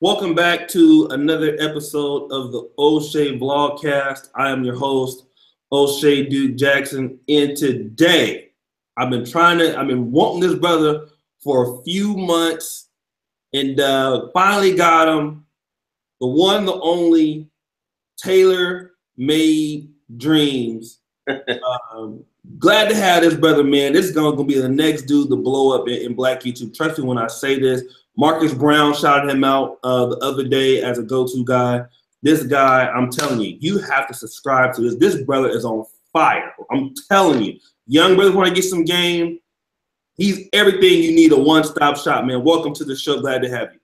Welcome back to another episode of the Oshay Vlog Cast. I am your host, Oshay Duke Jackson, and today I've been wanting this brother for a few months, and finally got him. The one, the only, tailor-made dreams. Glad to have this brother, man. This is gonna be the next dude to blow up in Black YouTube. Trust me when I say this. Marcus Brown shouted him out the other day as a go-to guy. This guy, I'm telling you, you have to subscribe to this. This brother is on fire. I'm telling you. Young brothers want to get some game. He's everything you need, a one-stop shop, man. Welcome to the show. Glad to have you.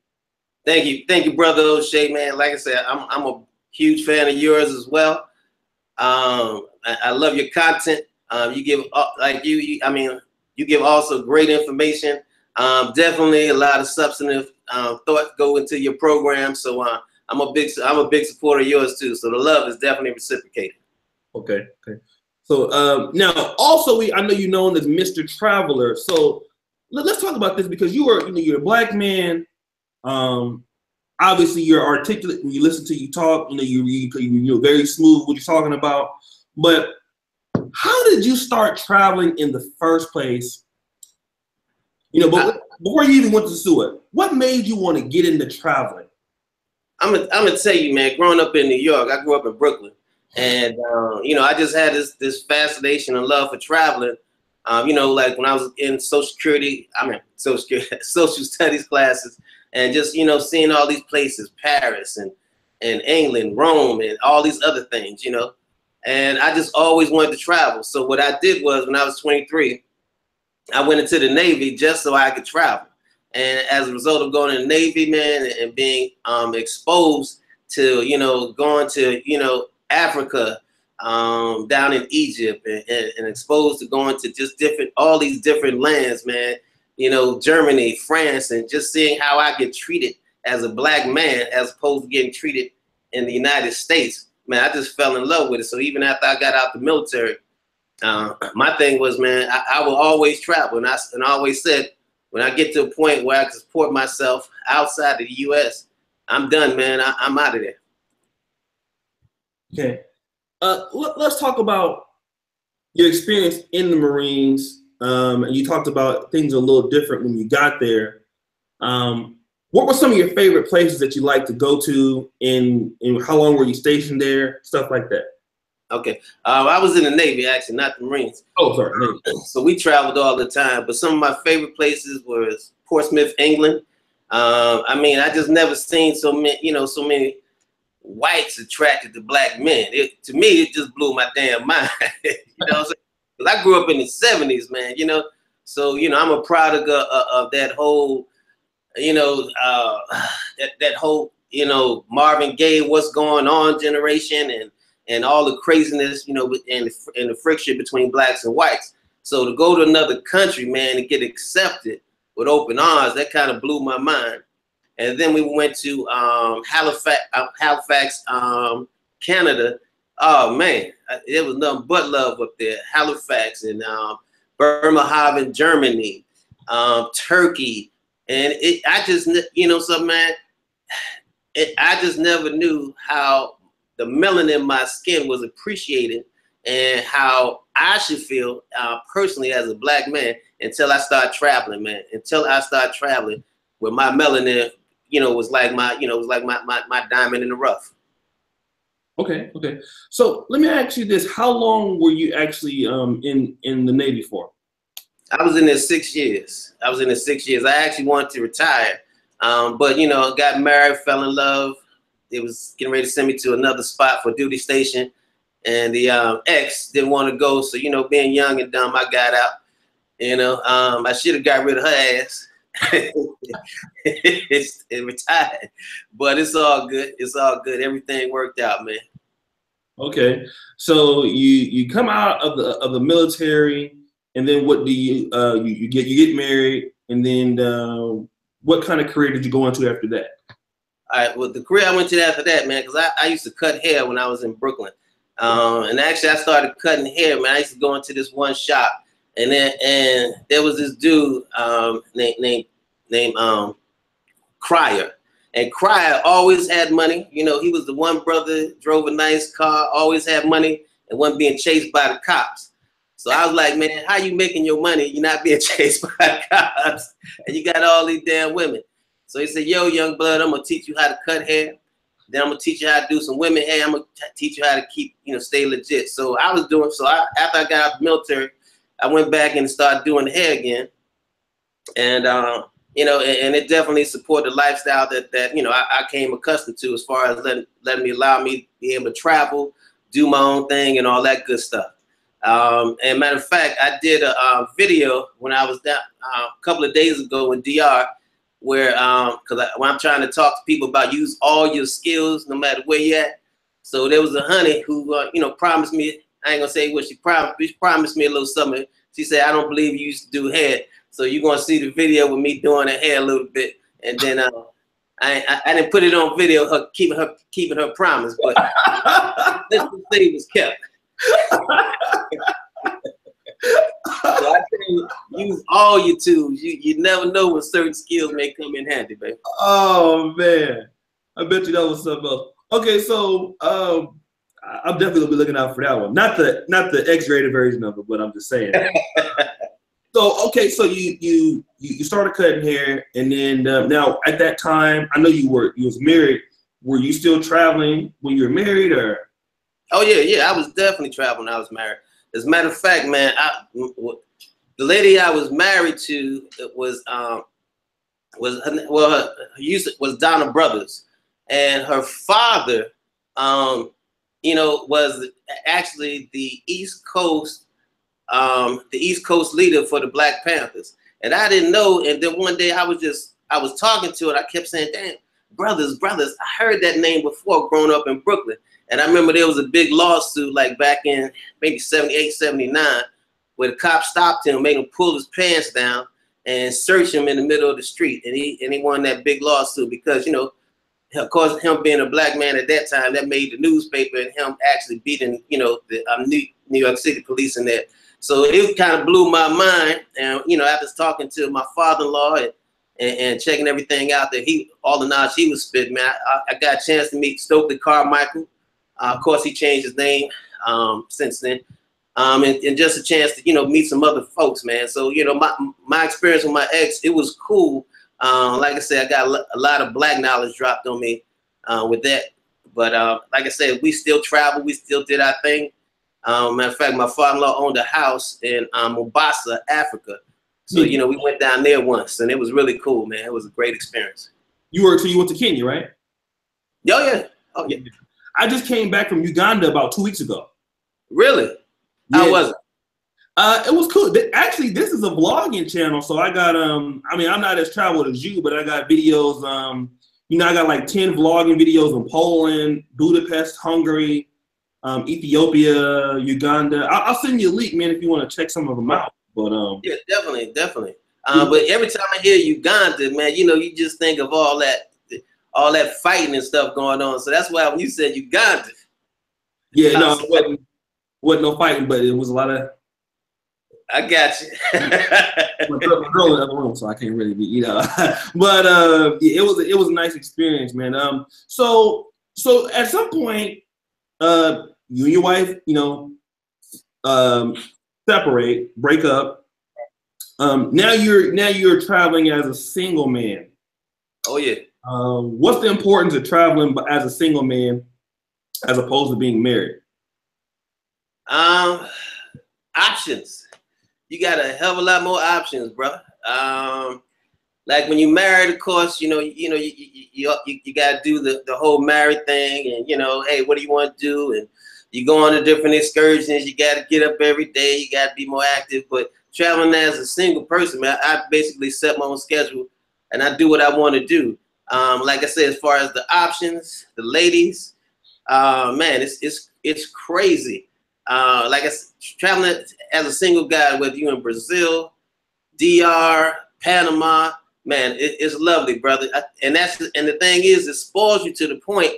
Thank you, brother Oshay, man. Like I said, I'm a huge fan of yours as well. I love your content. You give you give also great information. Definitely a lot of substantive thought go into your program. So I'm a big supporter of yours too. So the love is definitely reciprocated. Okay. So now also I know you're known as Mr. Traveler. So let's talk about this because you're a black man. Obviously you're articulate when you listen to you talk. You're very smooth what you're talking about. But how did you start traveling in the first place? But before you even went to Sosua, what made you want to get into traveling? I'm gonna tell you, man. Growing up in New York, I grew up in Brooklyn, and I just had this fascination and love for traveling. Like when I was in social studies classes, and just seeing all these places, Paris and England, Rome, and all these other things, and I just always wanted to travel. So what I did was when I was 23. I went into the Navy just so I could travel. And as a result of going to the Navy, man, and being exposed to, going to, Africa, down in Egypt and exposed to going to just all these different lands, man, Germany, France, and just seeing how I get treated as a black man as opposed to getting treated in the United States, man, I just fell in love with it. So even after I got out the military, my thing was, man, I will always travel. And I always said, when I get to a point where I can support myself outside of the U.S., I'm done, man. I'm out of there. Okay. Let's talk about your experience in the Marines. And you talked about things a little different when you got there. What were some of your favorite places that you like to go to, and how long were you stationed there? Stuff like that. Okay, I was in the Navy, actually, not the Marines. Oh, sorry. So we traveled all the time, but some of my favorite places was Portsmouth, England. I just never seen so many whites attracted to black men. To me, it just blew my damn mind. Because I grew up in the 70s, man. So I'm a product of that whole, that whole, Marvin Gaye, what's going on generation, and all the craziness, and the friction between blacks and whites. So to go to another country, man, and get accepted with open arms, that kind of blew my mind. And then we went to Halifax, Canada. Oh man, it was nothing but love up there. Halifax and Bremerhaven, Germany, Turkey, and I just something, man. I just never knew how the melanin in my skin was appreciated and how I should feel personally as a black man until I start traveling, man. Until I start traveling where my melanin, was like my diamond in the rough. Okay. So let me ask you this. How long were you actually in the Navy for? I was in there 6 years. I actually wanted to retire. But got married, fell in love. It was getting ready to send me to another spot for duty station, and the ex didn't want to go. So being young and dumb, I got out. I should have got rid of her ass and retired. But it's all good. Everything worked out, man. Okay, so you come out of the military, and then what do you get married, and then what kind of career did you go into after that? All right, well, the career I went to after that, man, because I used to cut hair when I was in Brooklyn. And actually, I started cutting hair, man. I used to go into this one shop, and there was this dude named Crier. And Cryer always had money. You know, he was the one brother, drove a nice car, always had money, and wasn't being chased by the cops. So I was like, man, how you making your money? You're not being chased by the cops, and you got all these damn women. So he said, yo, young blood, I'm gonna teach you how to cut hair. Then I'm gonna teach you how to do some women hair. I'm gonna teach you how to keep, you know, stay legit. So I was doing. So after I got out of the military, I went back and started doing the hair again, and you know, and it definitely supported the lifestyle that you know I came accustomed to, as far as letting allow me to be able to travel, do my own thing, and all that good stuff. And matter of fact, I did a video when I was down a couple of days ago in DR, where when I'm trying to talk to people about use all your skills no matter where you're at. So there was a honey who you know, promised me, I ain't gonna say what she promised me a little something. She said, I don't believe you used to do hair. So you're gonna see the video with me doing her hair a little bit. And then I didn't put it on video, her keeping her promise, but let's just say it was kept. So I tell you, use all your tools. You never know when certain skills may come in handy, baby. Oh man, I bet you that was something else. Okay, so I'm definitely gonna be looking out for that one. Not the X-rated version of it, but I'm just saying. So okay, so you started cutting hair, and then now at that time, I know you was married. Were you still traveling when you were married, or? Oh yeah, I was definitely traveling when I was married. As a matter of fact, man, the lady I was married to was Donna Brothers, and her father, you know, was actually the East Coast leader for the Black Panthers, and I didn't know. And then one day I was talking to it. I kept saying, "Damn, brothers, I heard that name before growing up in Brooklyn." And I remember there was a big lawsuit, like back in maybe 78, 79, where the cop stopped him, made him pull his pants down and search him in the middle of the street. And he won that big lawsuit because, you know, of course, him being a black man at that time, that made the newspaper, and him actually beating, you know, the New York City police in there. So it kind of blew my mind. And, you know, after talking to my father-in-law and checking everything out, that all the knowledge he was spitting, man, I got a chance to meet Stokely Carmichael. Of course, he changed his name since then, and just a chance to, you know, meet some other folks, man. So, you know, my experience with my ex, it was cool. Like I said, I got a lot of black knowledge dropped on me with that. But like I said, we still traveled, we still did our thing. Matter of fact, my father-in-law owned a house in Mombasa, Africa. So, you know, we went down there once, and it was really cool, man. It was a great experience. You went to Kenya, right? Oh yeah. Oh yeah. I just came back from Uganda about 2 weeks ago. Really? Yeah. How was it? It was cool. Actually, this is a vlogging channel, so I got I mean, I'm not as traveled as you, but I got videos. You know, I got like 10 vlogging videos in Poland, Budapest, Hungary, Ethiopia, Uganda. I'll send you a link, man, if you want to check some of them out. But yeah, definitely. But every time I hear Uganda, man, you know, you just think of all that fighting and stuff going on. So that's why when you said Uganda. Yeah, no, it wasn't no fighting, but it was a lot of. I got you. my girl in the other room, so I can't really be, you know. But yeah, it was a nice experience, man. So at some point, you and your wife, you know, break up. Now you're traveling as a single man. Oh yeah. What's the importance of traveling as a single man as opposed to being married? Options. You got a hell of a lot more options, bro. Like when you married, of course, you got to do the whole married thing, and you know, hey, what do you want to do? And you go on to different excursions. You got to get up every day. You got to be more active. But traveling as a single person, man, I basically set my own schedule, and I do what I want to do. Like I said, as far as the options, the ladies, man, it's crazy. Like I said, traveling as a single guy, whether you're in Brazil, DR, Panama, man, it's lovely, brother. And the thing is, it spoils you to the point.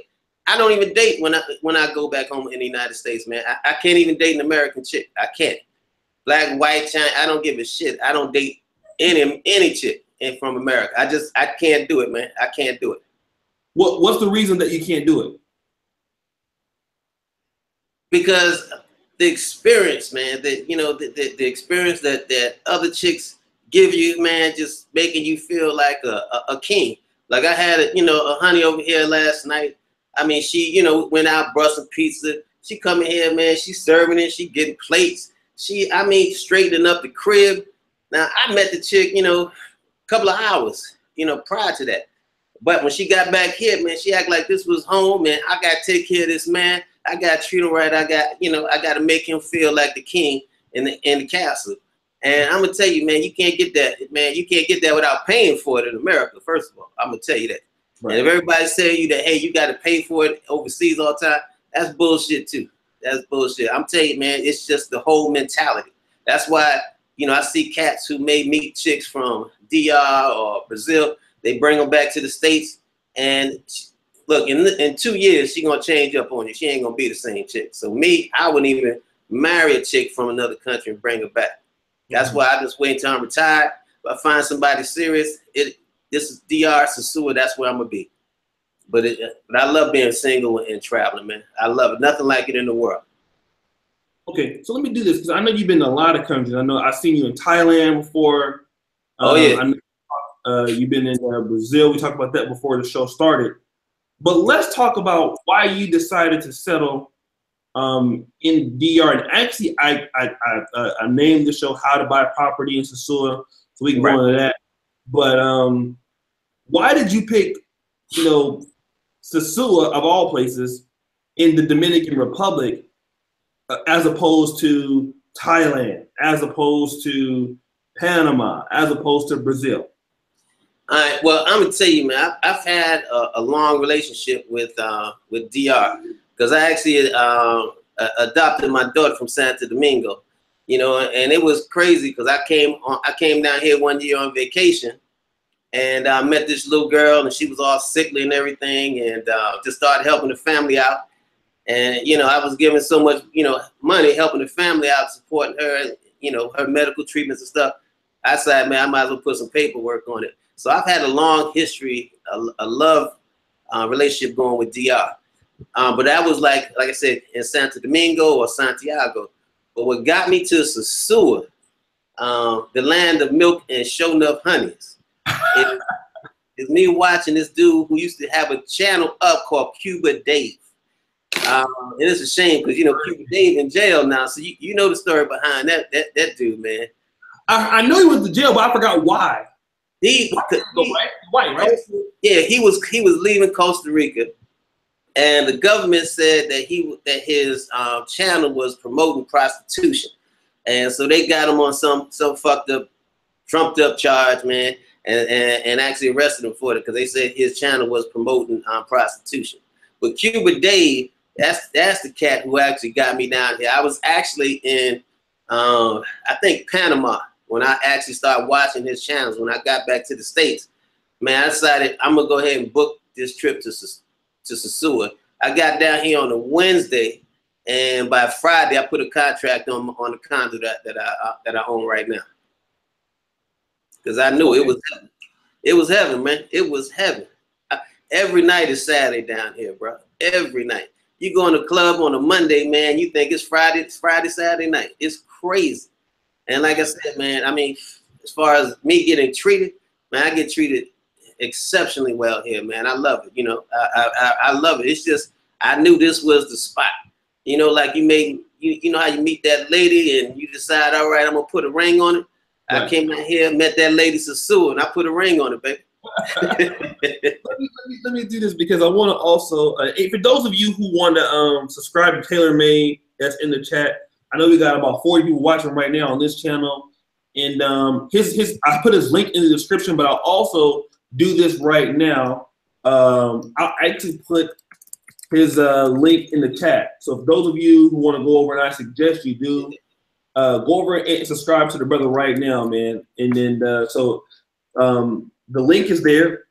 I don't even date when I go back home in the United States, man. I can't even date an American chick. I can't. Black, white, China, I don't give a shit. I don't date any chick from America. I can't do it, man. I can't do it. What's the reason that you can't do it? Because the experience, man, the experience that other chicks give you, man, just making you feel like a king. Like I had a honey over here last night. I mean, she, went out, brought some pizza. She coming here, man, she serving it, she getting plates. Straightening up the crib. Now I met the chick, a couple of hours, prior to that. But when she got back here, man, she act like this was home, man. I got to take care of this man. I got to treat him right. I got to make him feel like the king in the castle. And I'm going to tell you, man, you can't get that, man. You can't get that without paying for it in America, first of all. I'm going to tell you that. Right. And if everybody's telling you that, hey, you got to pay for it overseas all the time, that's bullshit too. That's bullshit. I'm telling you, man, it's just the whole mentality. That's why, I see cats who may meet chicks from DR or Brazil. They bring them back to the States. And look, in 2 years, she's going to change up on you. She ain't going to be the same chick. So me, I wouldn't even marry a chick from another country and bring her back. That's why I just wait until I'm retired. If I find somebody serious, this is DR, Sosua, that's where I'm going to be. But I love being single and traveling, man. I love it. Nothing like it in the world. Okay, so let me do this because I know you've been in a lot of countries. I know I've seen you in Thailand before. Oh, yeah. I know, you've been in Brazil. We talked about that before the show started. But let's talk about why you decided to settle in DR. And actually, I named the show "How to Buy Property in Sosua," so we can go into that. But why did you pick, Sosua of all places in the Dominican Republic, as opposed to Thailand, as opposed to Panama, as opposed to Brazil? All right. Well, I'm gonna tell you, man. I've had a long relationship with DR because I actually adopted my daughter from Santo Domingo, and it was crazy because I came down here one year on vacation, and I met this little girl, and she was all sickly and everything, and just started helping the family out. And I was giving so much, money, helping the family out, supporting her, her medical treatments and stuff. I said, man, I might as well put some paperwork on it. So I've had a long history, a love relationship going with DR. But that was like I said, in Santo Domingo or Santiago. But what got me to Sosua, the land of milk and show enough honeys, is me watching this dude who used to have a channel up called Cuba Dave. And it's a shame because Cuba Dave in jail now, so you know the story behind that dude, man. I know he was in jail, but I forgot why. White, right? Yeah, he was leaving Costa Rica, and the government said that his channel was promoting prostitution, and so they got him on some fucked up, trumped up charge, man, and actually arrested him for it because they said his channel was promoting prostitution. But Cuba Dave, that's the cat who actually got me down here. I was actually in I think Panama when I actually started watching his channels. When I got back to the States, man, I decided I'm gonna go ahead and book this trip to Sosua. I got down here on a Wednesday, and by Friday I put a contract on the condo that I own right now. Because I knew it was heaven. It was heaven, man. It was heaven. Every night is Saturday down here, bro. Every night. You go in the club on a Monday, man, you think it's Friday. It's Friday, Saturday night. It's crazy. And like I said, man, I mean, as far as me getting treated, man, I get treated exceptionally well here, man. I love it. I love it. It's just, I knew this was the spot. Like you know how you meet that lady and you decide, all right, I'm gonna put a ring on it. Right. I came out here, met that lady Sosua, and I put a ring on it, baby. let me do this because I want to also, for those of you who want to subscribe to Taylor Made, that's in the chat. I know we got about 40 people watching right now on this channel, and I put his link in the description, but I'll also do this right now. I'll actually put his link in the chat. So if those of you who want to go over, and I suggest you do, go over and subscribe to the brother right now, man. And then the link is there.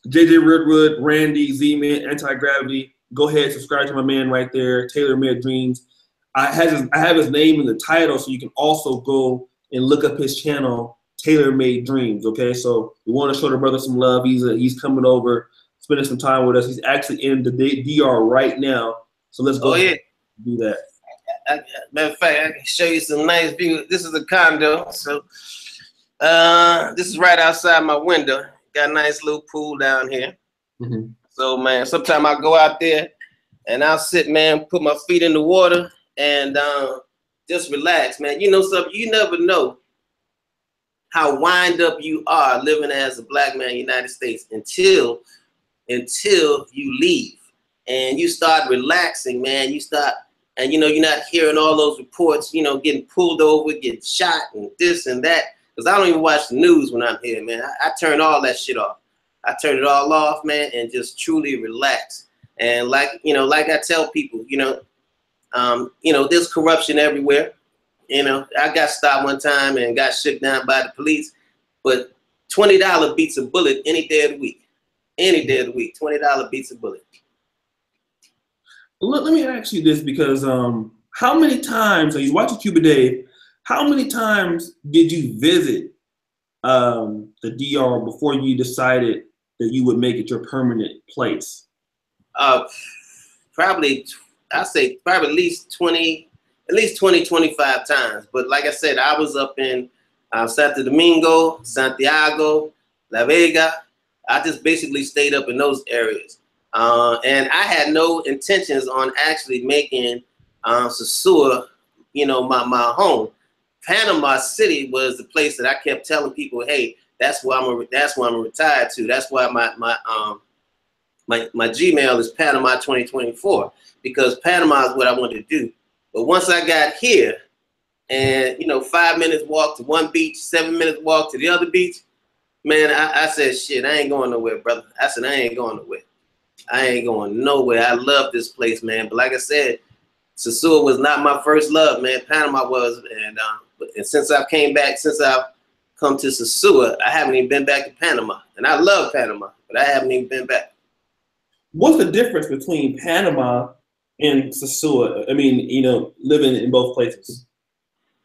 JJ Redwood, Randy, Z-Man, Anti-Gravity. Go ahead, subscribe to my man right there, Taylor Made Dreams. I have his name in the title, so you can also go and look up his channel, Taylor Made Dreams. Okay, so we want to show the brother some love. He's coming over spending some time with us. He's actually in the DR right now. So let's go ahead and do that. Matter of fact, I can show you some nice view. This is a condo. So this is right outside my window. Got a nice little pool down here. Mm-hmm. So, man, sometimes I go out there and I'll sit, man, put my feet in the water and just relax, man. You know something? You never know how wind up you are living as a black man in the United States until you leave and you start relaxing, man. You start, and you know, you're not hearing all those reports, you know, getting pulled over, getting shot and this and that. Because I don't even watch the news when I'm here, man. I turn all that shit off. I turn it all off, man, and just truly relax. And like, you know, like I tell people, you know, there's corruption everywhere. You know, I got stopped one time and got shook down by the police, but $20 beats a bullet any day of the week. Any day of the week, $20 beats a bullet. Let me ask you this, because how many times, so you watching Cuba Dave, how many times did you visit the DR before you decided that you would make it your permanent place? Probably, I say probably at least 20, 25 times. But like I said, I was up in Santo Domingo, Santiago, La Vega. I just basically stayed up in those areas. And I had no intentions on actually making Sosua, you know, my home. Panama City was the place that I kept telling people, hey, that's where I'm retired to. That's why my Gmail is Panama 2024, because Panama is what I wanted to do. But once I got here, and you know, 5 minutes walk to one beach, 7 minutes walk to the other beach, man, I said, shit, I ain't going nowhere, brother. I said, I ain't going nowhere. I ain't going nowhere. I love this place, man. But like I said, Sosua was not my first love, man. Panama was, and since I've came back, since I've come to Sosua, I haven't even been back to Panama. And I love Panama, but I haven't even been back. What's the difference between Panama and Sosua? I mean, you know, living in both places.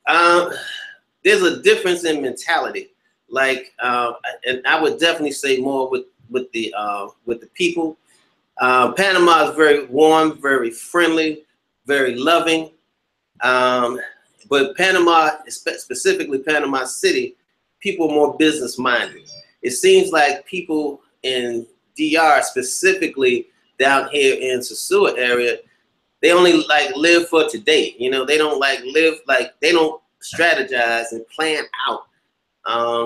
There's a difference in mentality. Like, and I would definitely say more with the people. Panama is very warm, very friendly, very loving. But Panama, specifically Panama City, people are more business minded. It seems like people in DR, specifically down here in Sosua area, they only like live for today. You know, they don't like live, like they don't strategize and plan out.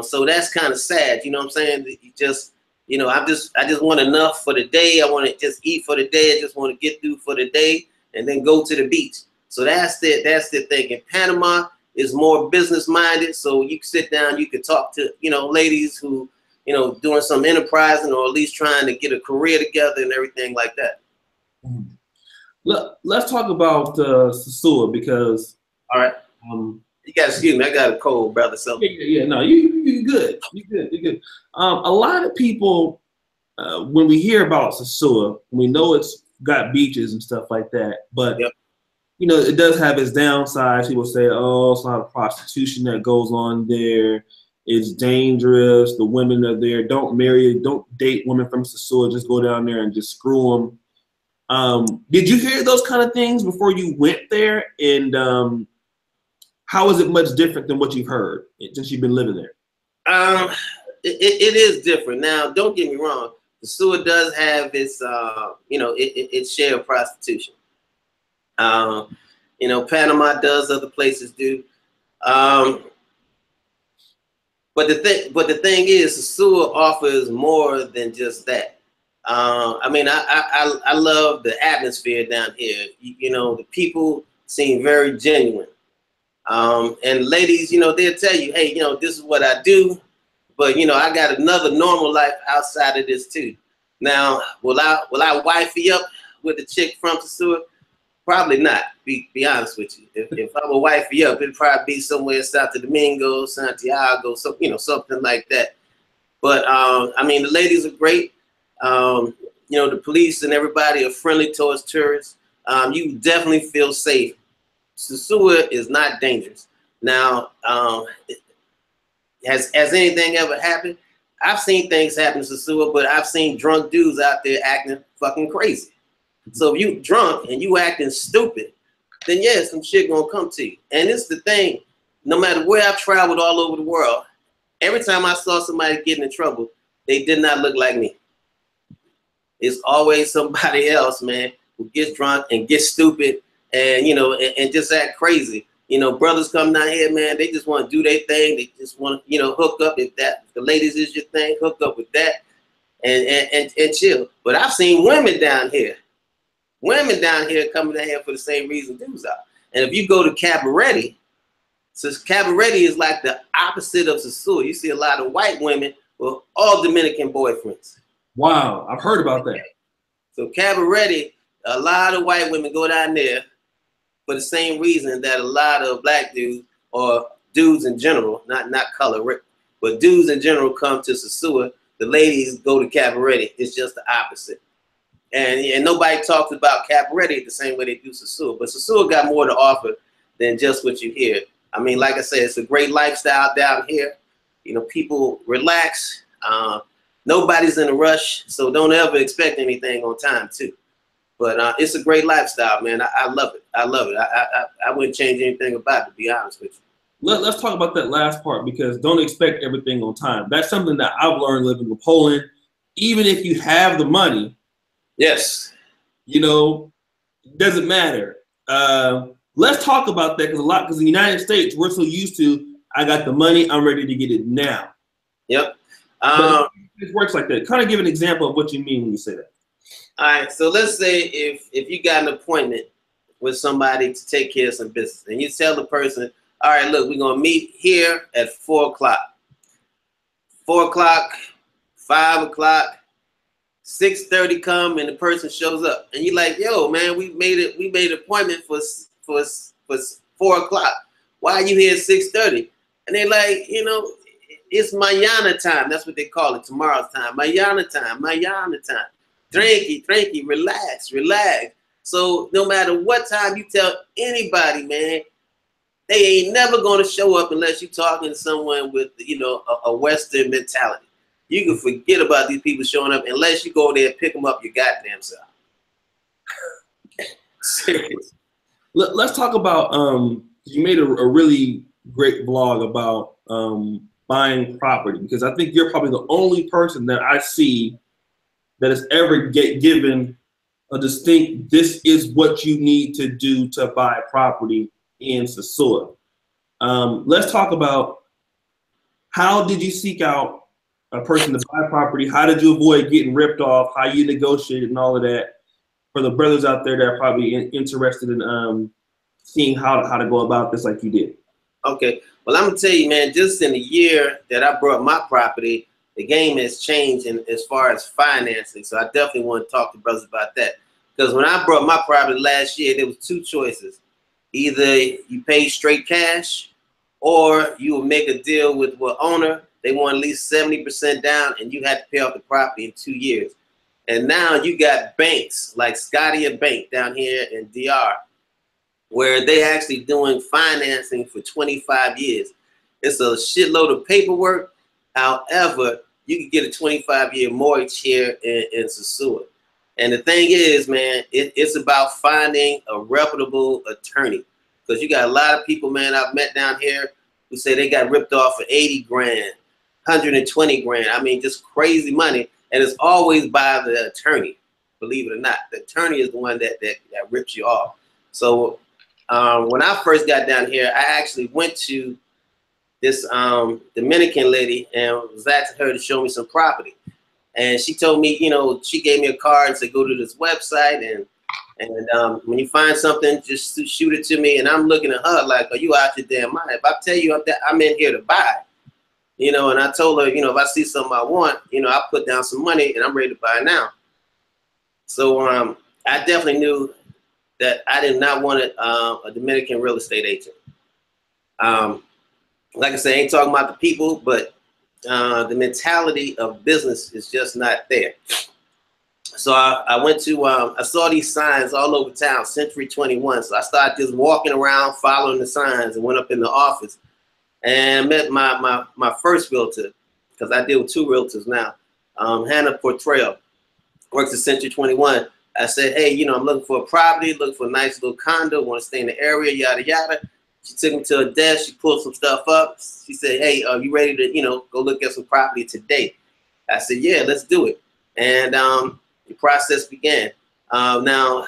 So that's kind of sad. You know what I'm saying? You just, you know, I just want enough for the day. I want to just eat for the day. I just want to get through for the day and then go to the beach. So that's the thing. In Panama is more business minded. So you can sit down, you can talk to, you know, ladies who, you know, doing some enterprising or at least trying to get a career together and everything like that. Let's talk about Sosua, because all right. You got to excuse me. I got a cold, brother. So yeah. No, you good. You good. A lot of people, when we hear about Sosua, we know it's got beaches and stuff like that, but yep. You know, it does have its downsides. People say, oh, it's a lot of prostitution that goes on there. It's dangerous. The women are there. Don't date women from Sosua. Just go down there and just screw them. Did you hear those kind of things before you went there? And how is it much different than what you've heard since you've been living there? It is different. Now, don't get me wrong. Sosua does have its, you know, its share of prostitution. You know, Panama does, other places do. But the thing is, Sosua offers more than just that. I mean, I love the atmosphere down here. You know, the people seem very genuine. And ladies, you know, they'll tell you, hey, you know, this is what I do, but you know, I got another normal life outside of this too. Now, will I wifey up with a chick from Sosua? Probably not. Be honest with you. If I'm a wifey up, it'd probably be somewhere in Santo Domingo, Santiago, so you know, something like that. But I mean, the ladies are great. You know, the police and everybody are friendly towards tourists. You definitely feel safe. Sosua is not dangerous. Now, has anything ever happened? I've seen things happen to Sosua, but I've seen drunk dudes out there acting fucking crazy. So if you drunk and you acting stupid, then yeah, some shit gonna come to you. And it's the thing, no matter where I've traveled all over the world, every time I saw somebody getting in trouble, they did not look like me. It's always somebody else, man, who gets drunk and gets stupid and, you know, and just act crazy. You know, brothers come down here, man, they just want to do their thing. They just want to, you know, hook up if the ladies is your thing, hook up with that and chill. But I've seen women down here coming down here for the same reason dudes are. And if you go to Cabaret, so Cabaret is like the opposite of Sosua. You see a lot of white women with all Dominican boyfriends. Wow, I've heard about that. So Cabaret, a lot of white women go down there for the same reason that a lot of black dudes or dudes in general, not color, but dudes in general come to Sosua. The ladies go to Cabaret. It's just the opposite. And nobody talks about Cabaret the same way they do Sosua. But Sosua got more to offer than just what you hear. I mean, like I said, it's a great lifestyle down here. You know, people relax. Nobody's in a rush, so don't ever expect anything on time, too. But it's a great lifestyle, man. I love it. I love it. I wouldn't change anything about it, to be honest with you. Let's talk about that last part, because don't expect everything on time. That's something that I've learned living in Poland. Even if you have the money, yes, you know, it doesn't matter. Let's talk about that, because in the United States, we're so used to, I got the money, I'm ready to get it now. Yep. It works like that. Kind of give an example of what you mean when you say that. All right, so let's say if you got an appointment with somebody to take care of some business, and you tell the person, all right, look, we're going to meet here at 4 o'clock. 4 o'clock, 5 o'clock, 6:30 come, and the person shows up. And you're like, yo, man, we made an appointment for 4 o'clock. Why are you here at 6:30? And they're like, you know, it's mañana time. That's what they call it, tomorrow's time. Mañana time, mañana time. Tranqui, relax. So no matter what time you tell anybody, man, they ain't never going to show up unless you're talking to someone with, you know, a Western mentality. You can forget about these people showing up unless you go there and pick them up your goddamn self. Serious. Let's talk about, you made a really great vlog about buying property, because I think you're probably the only person that I see that has ever given a distinct, this is what you need to do to buy property in Sosua. Let's talk about, how did you seek out a person to buy property? How did you avoid getting ripped off? How you negotiated and all of that? For the brothers out there that are probably interested in seeing how to go about this like you did. Okay, well, I'm gonna tell you, man, just in the year that I brought my property, the game has changed as far as financing. So I definitely want to talk to brothers about that. Because when I brought my property last year, there was two choices. Either you pay straight cash, or you will make a deal with the owner. They want at least 70% down, and you had to pay off the property in 2 years. And now you got banks like Scotia Bank down here in DR, where they actually doing financing for 25 years. It's a shitload of paperwork. However, you can get a 25-year mortgage here in Sosua. And the thing is, man, it's about finding a reputable attorney. Because you got a lot of people, man, I've met down here who say they got ripped off for 80 grand, 120 grand. I mean, just crazy money. And it's always by the attorney, believe it or not. The attorney is the one that rips you off. So when I first got down here, I actually went to this Dominican lady and was asking her to show me some property. And she told me, you know, she gave me a card and said, go to this website, and when you find something, just shoot it to me. And I'm looking at her like, are you out your damn mind? If I tell you I'm in here to buy, you know, and I told her, you know, if I see something I want, you know, I'll put down some money and I'm ready to buy now. So I definitely knew that I did not want a Dominican real estate agent. Like I said, I ain't talking about the people, but the mentality of business is just not there. So I went to, I saw these signs all over town, Century 21. So I started just walking around, following the signs, and went up in the office and met my first realtor, because I deal with 2 realtors now. Hannah Portrell works at Century 21. I said, hey, you know, I'm looking for a property, looking for a nice little condo, want to stay in the area, yada, yada. She took me to a desk. She pulled some stuff up. She said, hey, are you ready to, you know, go look at some property today? I said, yeah, let's do it. And the process began. Now,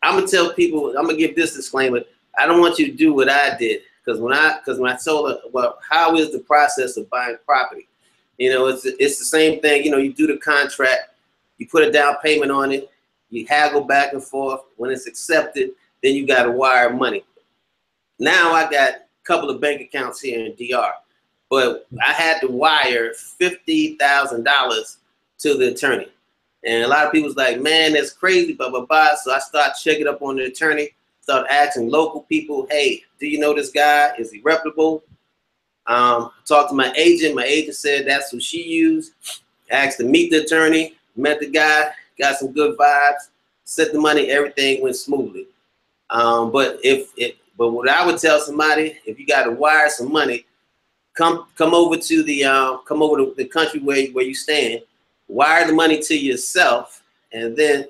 I'm going to tell people, I'm going to give this disclaimer. I don't want you to do what I did. Because when I told her, well, how is the process of buying property? You know, it's the same thing. You know, you do the contract, you put a down payment on it, you haggle back and forth. When it's accepted, then you got to wire money. Now I got a couple of bank accounts here in DR, but I had to wire $50,000 to the attorney. And a lot of people's like, man, that's crazy, blah, blah, blah. So I start checking up on the attorney, start asking local people, hey, do you know this guy? Is he reputable? Talked to my agent. My agent said that's who she used. Asked to meet the attorney, met the guy, got some good vibes, sent the money, everything went smoothly. But what I would tell somebody, if you got to wire some money, come over to the country where you stand, wire the money to yourself, and then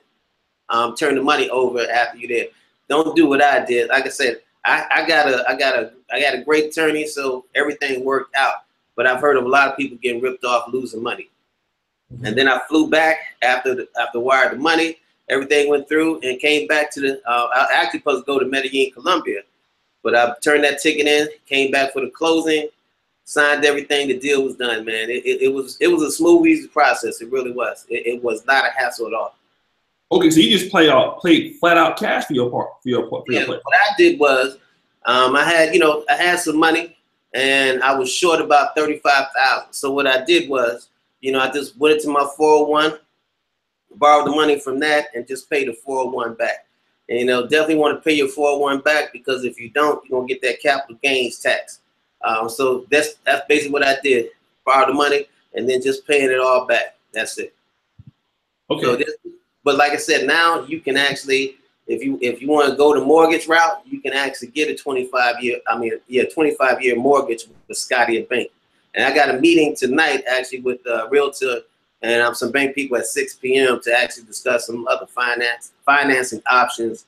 turn the money over after you're there. Don't do what I did. Like I said, I got a great attorney, so everything worked out. But I've heard of a lot of people getting ripped off, losing money. And then I flew back after wired the money. Everything went through and came back to the. I actually supposed to go to Medellin, Colombia, but I turned that ticket in, came back for the closing, signed everything. The deal was done, man. It was a smooth, easy process. It really was. It was not a hassle at all. Okay, so you just played flat out cash for your part. Yeah, what I did was, I had some money, and I was short about $35,000. So what I did was, I just went into my 401, borrowed the money from that, and just paid the 401 back. And definitely want to pay your 401 back, because if you don't, you're gonna get that capital gains tax. So that's basically what I did: borrow the money and then just paying it all back. That's it. Okay. So but like I said, now you can actually, if you want to go the mortgage route, you can actually get a 25-year mortgage with Scotia Bank. And I got a meeting tonight actually with a realtor and some bank people at 6 p.m. to actually discuss some other financing options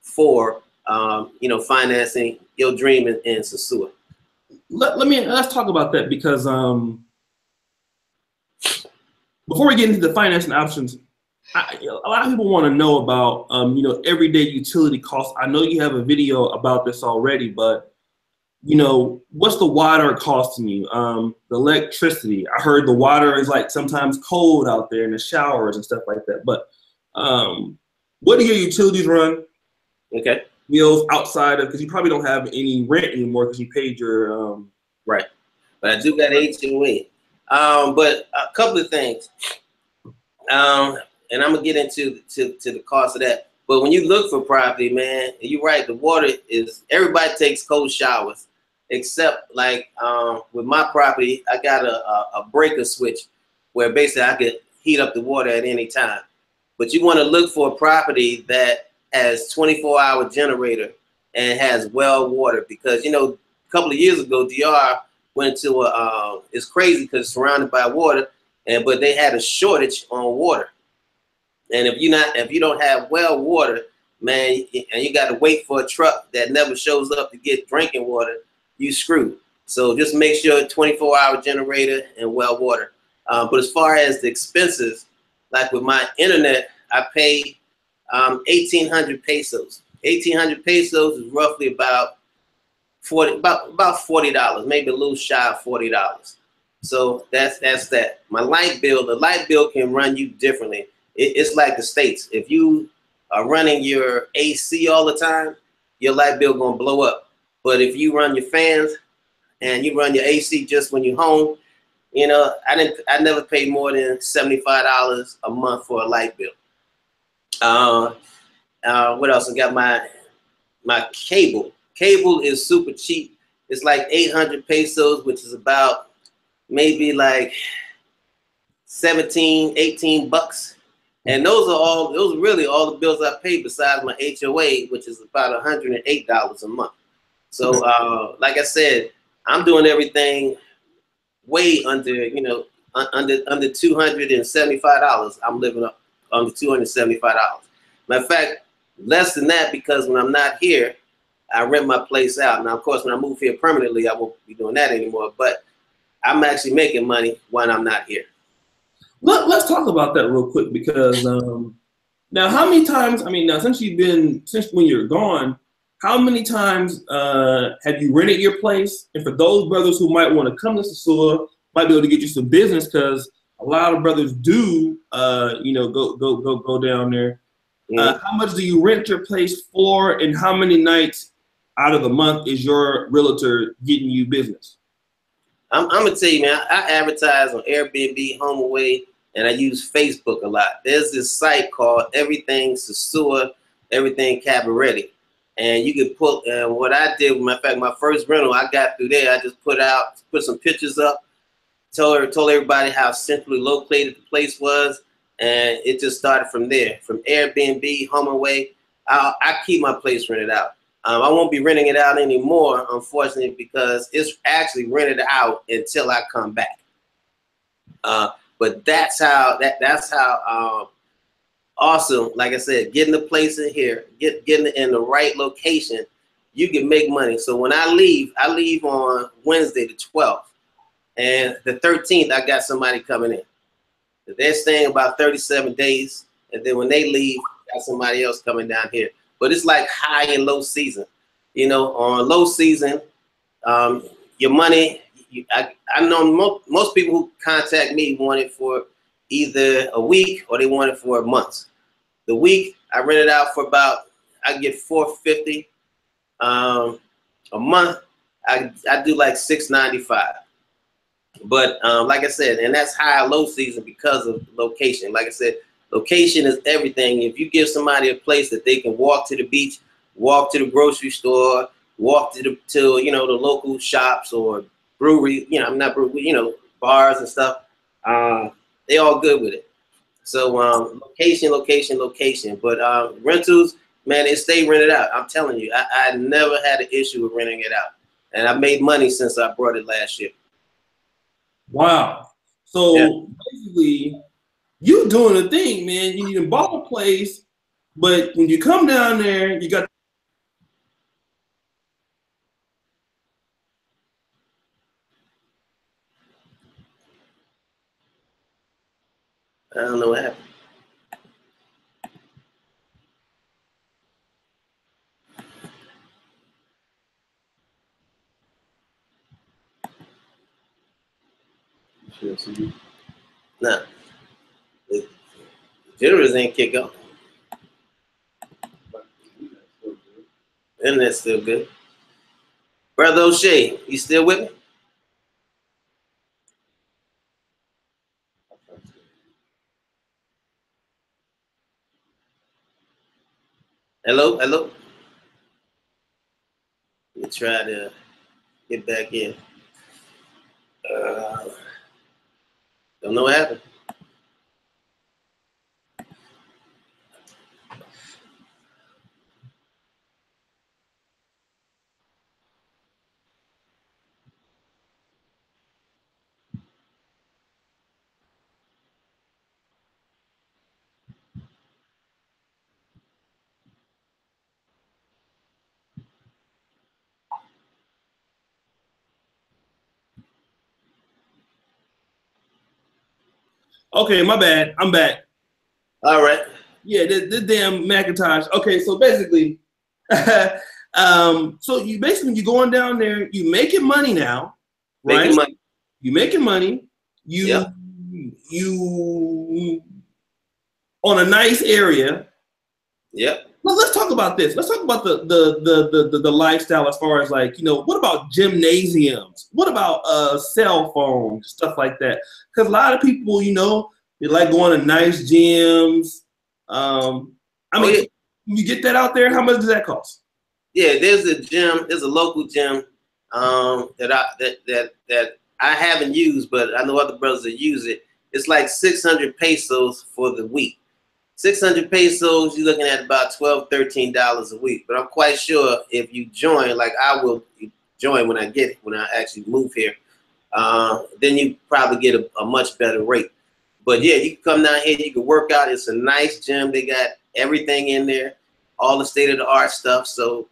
for financing your dream in Sosua. Let's talk about that, because before we get into the financing options, a lot of people want to know about everyday utility costs. I know you have a video about this already, but what's the water costing you? The electricity. I heard the water is like sometimes cold out there in the showers and stuff like that. But what do your utilities run? Okay. Meals outside of, because you probably don't have any rent anymore because you paid your right. But I do got HOA. But a couple of things. And I'm gonna get into the cost of that. But when you look for property, man, you're right. The water is, everybody takes cold showers, except like with my property, I got a breaker switch where basically I could heat up the water at any time. But you want to look for a property that has 24-hour generator and has well water, because a couple of years ago, DR went to it's crazy because it's surrounded by water, but they had a shortage on water. And if you don't have well water, man, and you got to wait for a truck that never shows up to get drinking water, you screwed. So just make sure 24-hour generator and well water. But as far as the expenses, like with my internet, I pay 1,800 pesos. 1,800 pesos is roughly about $40, maybe a little shy of $40. So that's that. My light bill, the light bill can run you differently. It's like the States. If you are running your AC all the time, your light bill gonna blow up. But if you run your fans and you run your AC just when you're home, I never paid more than $75 a month for a light bill. What else? I got my cable. Cable is super cheap. It's like 800 pesos, which is about maybe like 17, 18 bucks. And those are really all the bills I pay besides my HOA, which is about $108 a month. So like I said, I'm doing everything way under, you know, under $275. I'm living up under $275. Matter of fact, less than that, because when I'm not here, I rent my place out. Now, of course, when I move here permanently, I won't be doing that anymore. But I'm actually making money when I'm not here. Let's talk about that real quick, because now, how many times? I mean, now since when you're gone, how many times have you rented your place? And for those brothers who might want to come to Sosua, might be able to get you some business, because a lot of brothers do, you know, go down there. How much do you rent your place for, and how many nights out of the month is your realtor getting you business? I'm gonna tell you, man. I advertise on Airbnb, HomeAway, and I use Facebook a lot. There's this site called Everything Sosua, Everything Cabaret, and you can put. And what I did, matter of fact, my first rental I got through there, I just put some pictures up, told everybody how centrally located the place was, and it just started from there. From Airbnb, HomeAway, I keep my place rented out. I won't be renting it out anymore, unfortunately, because it's actually rented out until I come back. But that's how awesome. Like I said, getting the place in here, getting it in the right location, you can make money. So when I leave on Wednesday the 12th, and the 13th I got somebody coming in. They're staying about 37 days, and then when they leave, got somebody else coming down here. But it's like high and low season. You know, on low season, your money, I know most people who contact me want it for either a week or they want it for a month. The week, I rent it out for about, I get $450. A month, I do like $695. But like I said, and that's high or low season because of location. Like I said, location is everything. If you give somebody a place that they can walk to the beach, walk to the grocery store, walk to you know, the local shops or brewery, you know, not brewery, you know, bars and stuff, they all good with it. So location. But rentals, man, it stay rented out. I'm telling you, I never had an issue with renting it out, and I made money since I brought it last year. Wow. So basically, you doing a thing, man. You can bought a place, but when you come down there, you got. I don't know what happened. Nah, the generators ain't kick off. Internet's still good. Brother Oshay, you still with me? Hello? Let me try to get back in. Don't know what happened. Okay, my bad. I'm back. All right. Yeah, this damn Macintosh. Okay, so basically, so you basically you're going down there, you making money now, right? Making money. You making money. You on a nice area. Yep. Well, let's talk about this. Let's talk about the lifestyle as far as, like, you know, what about gymnasiums? What about cell phones, stuff like that? Because a lot of people, you know, they like going to nice gyms. I mean, you get that out there. How much does that cost? Yeah, there's a gym. There's a local gym that I haven't used, but I know other brothers that use it. It's like 600 pesos for the week. 600 pesos, you're looking at about $12, $13 a week. But I'm quite sure if you join, like I will join when I actually move here, then you probably get a much better rate. But yeah, you can come down here, you can work out. It's a nice gym. They got everything in there, all the state-of-the-art stuff. So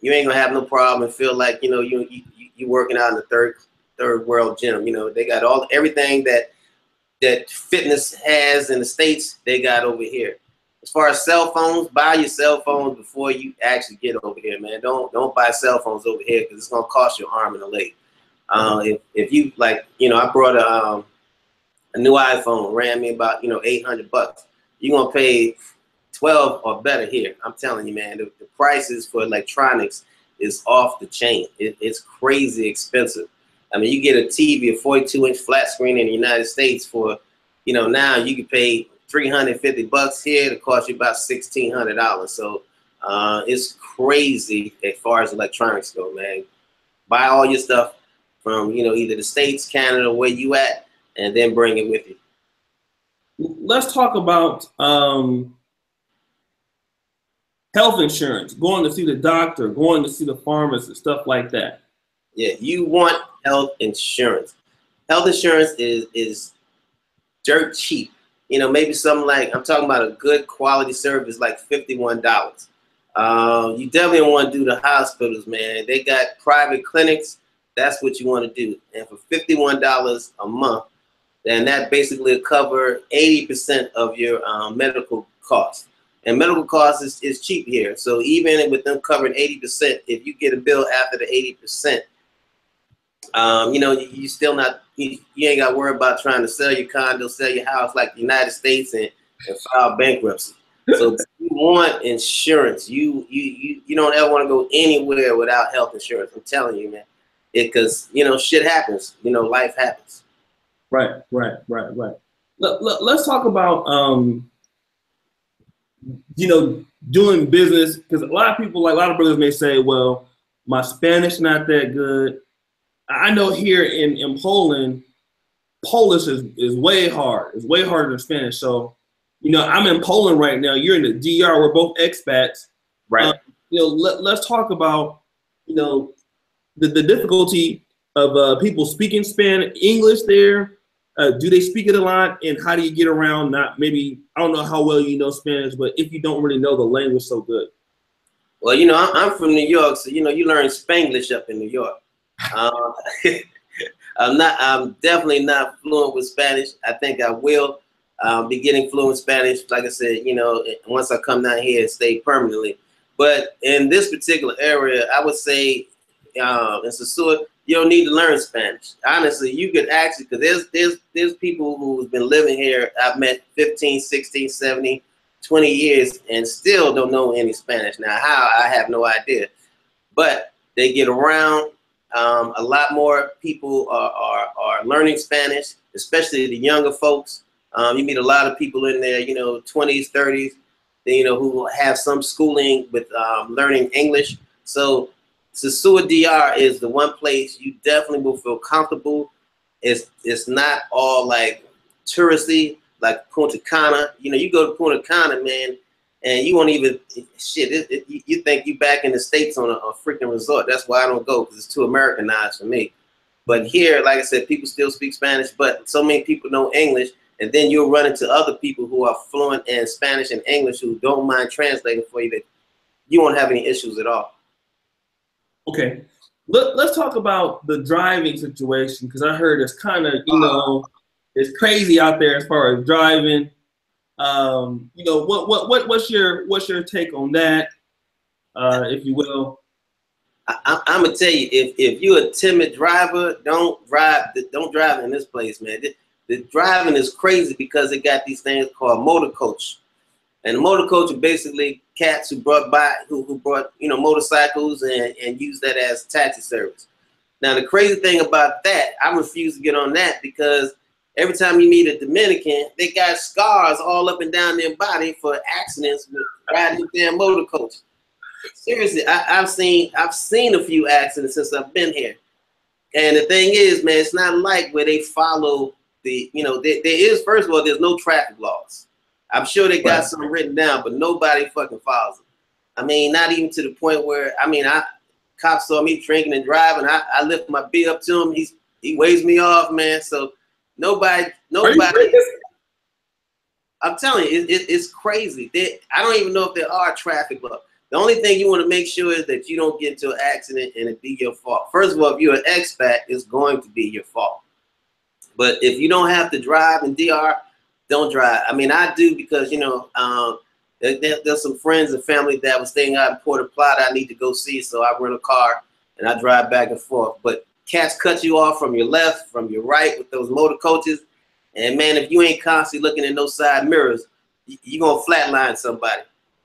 you ain't gonna have no problem and feel like, you know, you working out in the third world gym. You know, they got everything that fitness has in the States, they got over here. As far as cell phones, buy your cell phones before you actually get over here, man. Don't buy cell phones over here because it's gonna cost you an arm and a leg. If you like, you know, I brought a new iPhone, ran me about, you know, $800. You're gonna pay 12 or better here. I'm telling you, man, the prices for electronics is off the chain. It's crazy expensive. I mean, you get a TV, a 42-inch flat screen in the United States for, you know, now you can pay $350 here. It costs you about $1,600. So it's crazy as far as electronics go, man. Buy all your stuff from, you know, either the States, Canada, where you at, and then bring it with you. Let's talk about health insurance, going to see the doctor, going to see the pharmacist, stuff like that. Yeah, you want health insurance. Health insurance is dirt cheap. You know, maybe something like, I'm talking about a good quality service, like $51. You definitely don't want to do the hospitals, man. They got private clinics. That's what you want to do. And for $51 a month, then that basically will cover 80% of your medical costs. And medical costs is cheap here. So even with them covering 80%, if you get a bill after the 80%, you know, you still not, you ain't got to worry about trying to sell your condo, sell your house like the United States and file bankruptcy. So if you want insurance, you don't ever want to go anywhere without health insurance. I'm telling you, man, because, you know, shit happens, you know, life happens. Right. Let's talk about, you know, doing business, because a lot of people, like a lot of brothers may say, well, my Spanish not that good. I know here in Poland, Polish is way hard. It's way harder than Spanish. So, you know, I'm in Poland right now. You're in the DR. We're both expats. Right. You know, let's talk about, you know, the difficulty of people speaking Spanish, English there. Do they speak it a lot? And how do you get around not maybe, I don't know how well you know Spanish, but if you don't really know the language so good? Well, you know, I'm from New York, so, you know, you learn Spanglish up in New York. I'm definitely not fluent with Spanish. I think I will be getting fluent Spanish, like I said, you know, once I come down here and stay permanently. But in this particular area, I would say in Sosua, you don't need to learn Spanish. Honestly, you could actually, because there's people who've been living here, I've met 15, 16, 17, 20 years and still don't know any Spanish. Now, how? I have no idea. But they get around. A lot more people are learning Spanish, especially the younger folks. You meet a lot of people in there, you know, 20s, 30s, you know, who have some schooling with learning English. So Sosua DR is the one place you definitely will feel comfortable. It's not all like touristy, like Punta Cana. You know, you go to Punta Cana, man, and you won't even, shit, you think you back in the States on a freaking resort. That's why I don't go, because it's too Americanized for me. But here, like I said, people still speak Spanish, but so many people know English, and then you'll run into other people who are fluent in Spanish and English who don't mind translating for you, that you won't have any issues at all. Okay, let's talk about the driving situation, because I heard it's kind of, you know, it's crazy out there as far as driving. You know, what's your take on that, if you will? I'm gonna tell you, if you're a timid driver, don't drive in this place, man. The driving is crazy because it got these things called motor coach. And the motor coach are basically cats who brought you know, motorcycles and use that as taxi service. Now the crazy thing about that, I refuse to get on that, because every time you meet a Dominican, they got scars all up and down their body for accidents with riding with their motor coach. Seriously, I've seen a few accidents since I've been here. And the thing is, man, it's not like where they follow the, you know, there is, first of all, there's no traffic laws. I'm sure they got something written down, but nobody fucking follows it. I mean, not even to the point where, I mean, cops saw me drinking and driving. I lift my beer up to him. He waves me off, man. So nobody. I'm telling you, it's crazy. I don't even know if there are traffic laws. The only thing you want to make sure is that you don't get into an accident and it be your fault. First of all, if you're an expat, it's going to be your fault. But if you don't have to drive in DR, don't drive. I mean, I do because, you know, there's some friends and family that was staying out in Puerto Plata I need to go see, so I rent a car and I drive back and forth. But cats cut you off from your left, from your right with those motor coaches. And, man, if you ain't constantly looking in those side mirrors, you're going to flatline somebody.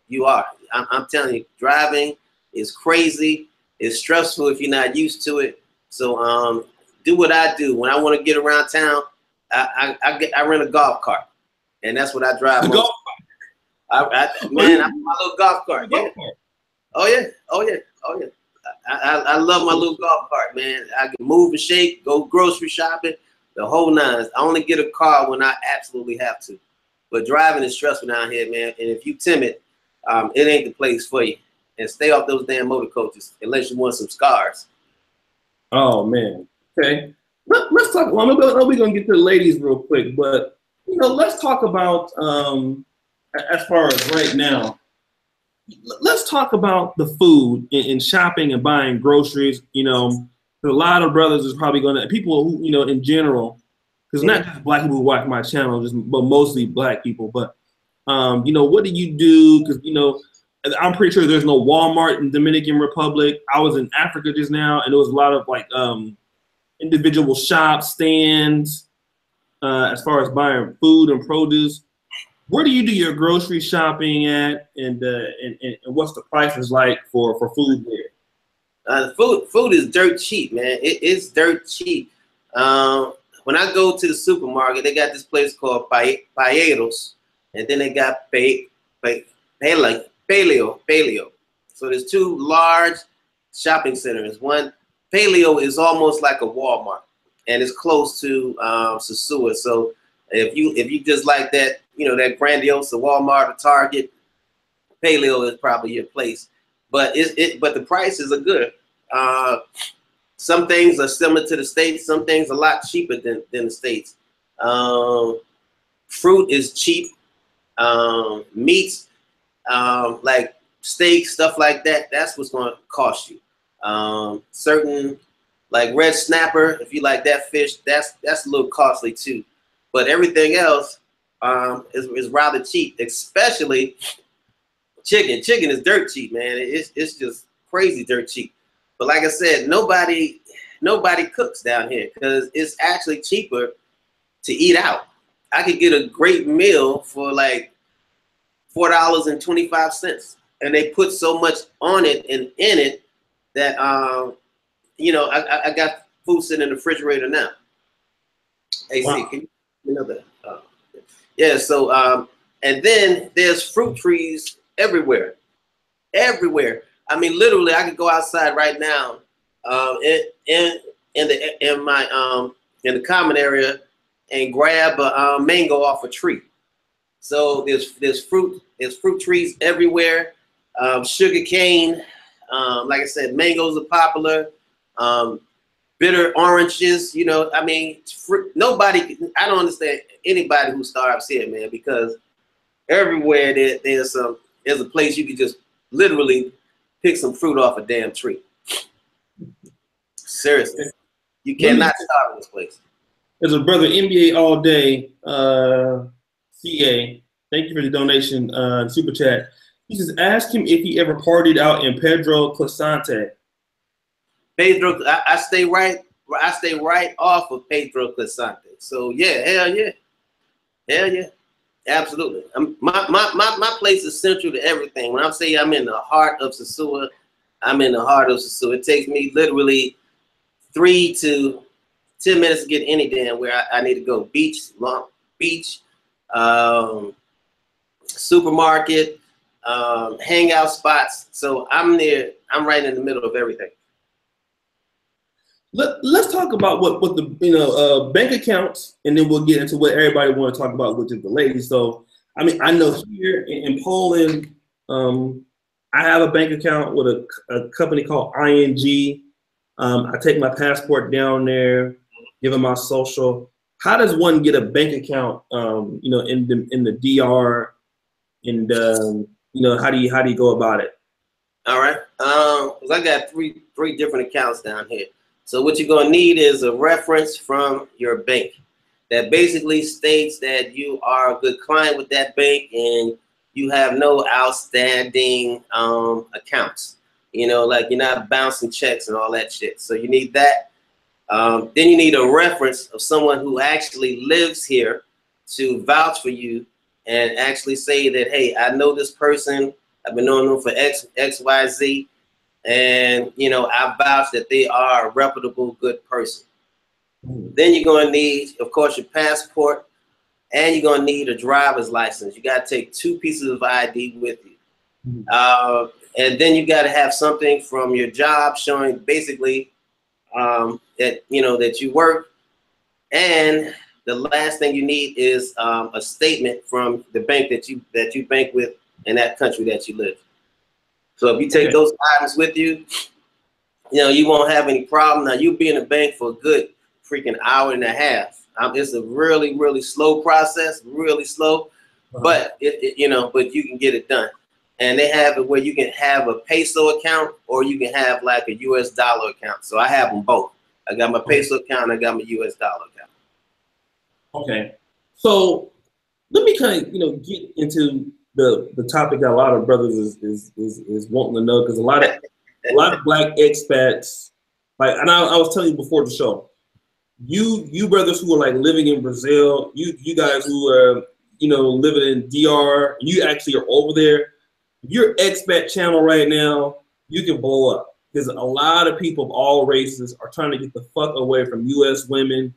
You are. I'm telling you, driving is crazy. It's stressful if you're not used to it. So do what I do. When I want to get around town, I rent a golf cart. And that's what I drive most. I'm my little golf cart. Yeah. Oh, yeah. Oh, yeah. Oh, yeah. I love my little golf cart, man. I can move and shake, go grocery shopping, the whole nines. I only get a car when I absolutely have to. But driving is stressful down here, man. And if you timid, it ain't the place for you. And stay off those damn motor coaches unless you want some scars. Oh, man. Okay. Let's talk. Well, we're going to get to the ladies real quick. But, you know, let's talk about, as far as right now, let's talk about the food and shopping and buying groceries. You know, a lot of brothers is probably going to, people who, you know, in general, because not just black people who watch my channel, but mostly black people. But, you know, what do you do? Because, you know, I'm pretty sure there's no Walmart in Dominican Republic. I was in Africa just now, and there was a lot of like individual shops, stands, as far as buying food and produce. Where do you do your grocery shopping at, and what's the prices like for food there? Food is dirt cheap, man. It's dirt cheap. When I go to the supermarket, they got this place called Paellos, and then they got Paleo. So there's two large shopping centers. One, Paleo is almost like a Walmart, and it's close to Sosua. So if you just like that, you know, that grandiose Walmart or Target, Paleo is probably your place. But but the prices are good. Some things are similar to the States. Some things are a lot cheaper than the States. Fruit is cheap. Meats, like steak, stuff like that, that's what's going to cost you. Certain, like red snapper, if you like that fish, that's a little costly too. But everything else is rather cheap, especially chicken. Chicken is dirt cheap, man. It's just crazy dirt cheap. But like I said, nobody cooks down here because it's actually cheaper to eat out. I could get a great meal for like $4.25, and they put so much on it and in it that you know, I got food sitting in the refrigerator now. AC, wow. Can you know that? Yeah. So and then there's fruit trees everywhere. I mean, literally, I could go outside right now, in the common area, and grab a mango off a tree. So there's fruit trees everywhere. Sugar cane, like I said, mangoes are popular. Bitter oranges, you know, I mean, I don't understand anybody who starves here, man, because everywhere there's a place you can just literally pick some fruit off a damn tree. Seriously, you cannot starve in this place. There's a brother, NBA All Day, CA. Thank you for the donation, super chat. He says, ask him if he ever partied out in Pedro Clasante. Pedro, I stay right off of Pedro Clasante. So yeah, hell yeah, absolutely. My place is central to everything. When I say I'm in the heart of Sosua, I'm in the heart of Sosua. It takes me literally 3 to 10 minutes to get any damn where I need to go. Beach, supermarket, hangout spots. So I'm right in the middle of everything. Let's talk about what the bank accounts, and then we'll get into what everybody want to talk about, which is the ladies. So I mean, I know here in Poland, I have a bank account with a company called ING. I take my passport down there. give them my social. How does one get a bank account, you know, in the DR, and you know, how do you go about it? All right. 'Cause I got three different accounts down here. So what you're gonna need is a reference from your bank that basically states that you are a good client with that bank and you have no outstanding accounts. You know, like you're not bouncing checks and all that shit. So you need that. Then you need a reference of someone who actually lives here to vouch for you and actually say that, hey, I know this person. I've been knowing them for X, Y, Z. And, you know, I vouch that they are a reputable, good person. Then you're going to need, of course, your passport, and you're going to need a driver's license. You got to take 2 pieces of ID with you. And then you got to have something from your job showing basically that, you know, that you work. And the last thing you need is a statement from the bank that you bank with in that country that you live. So if you take those items with you, you know, you won't have any problem. Now you'll be in the bank for a good freaking hour and a half. It's a really, really slow process, really slow, but you know, but you can get it done. And they have it where you can have a peso account or you can have like a US dollar account. So I have them both. I got my peso account and I got my US dollar account. Okay. So let me kind of, you know, get into the topic that a lot of brothers is wanting to know, because a lot of black expats, like, and I was telling you before the show, you brothers who are like living in Brazil, you guys who are, you know, living in DR, you actually are over there. If you're expat channel right now, you can blow up, because a lot of people of all races are trying to get the fuck away from U.S. women.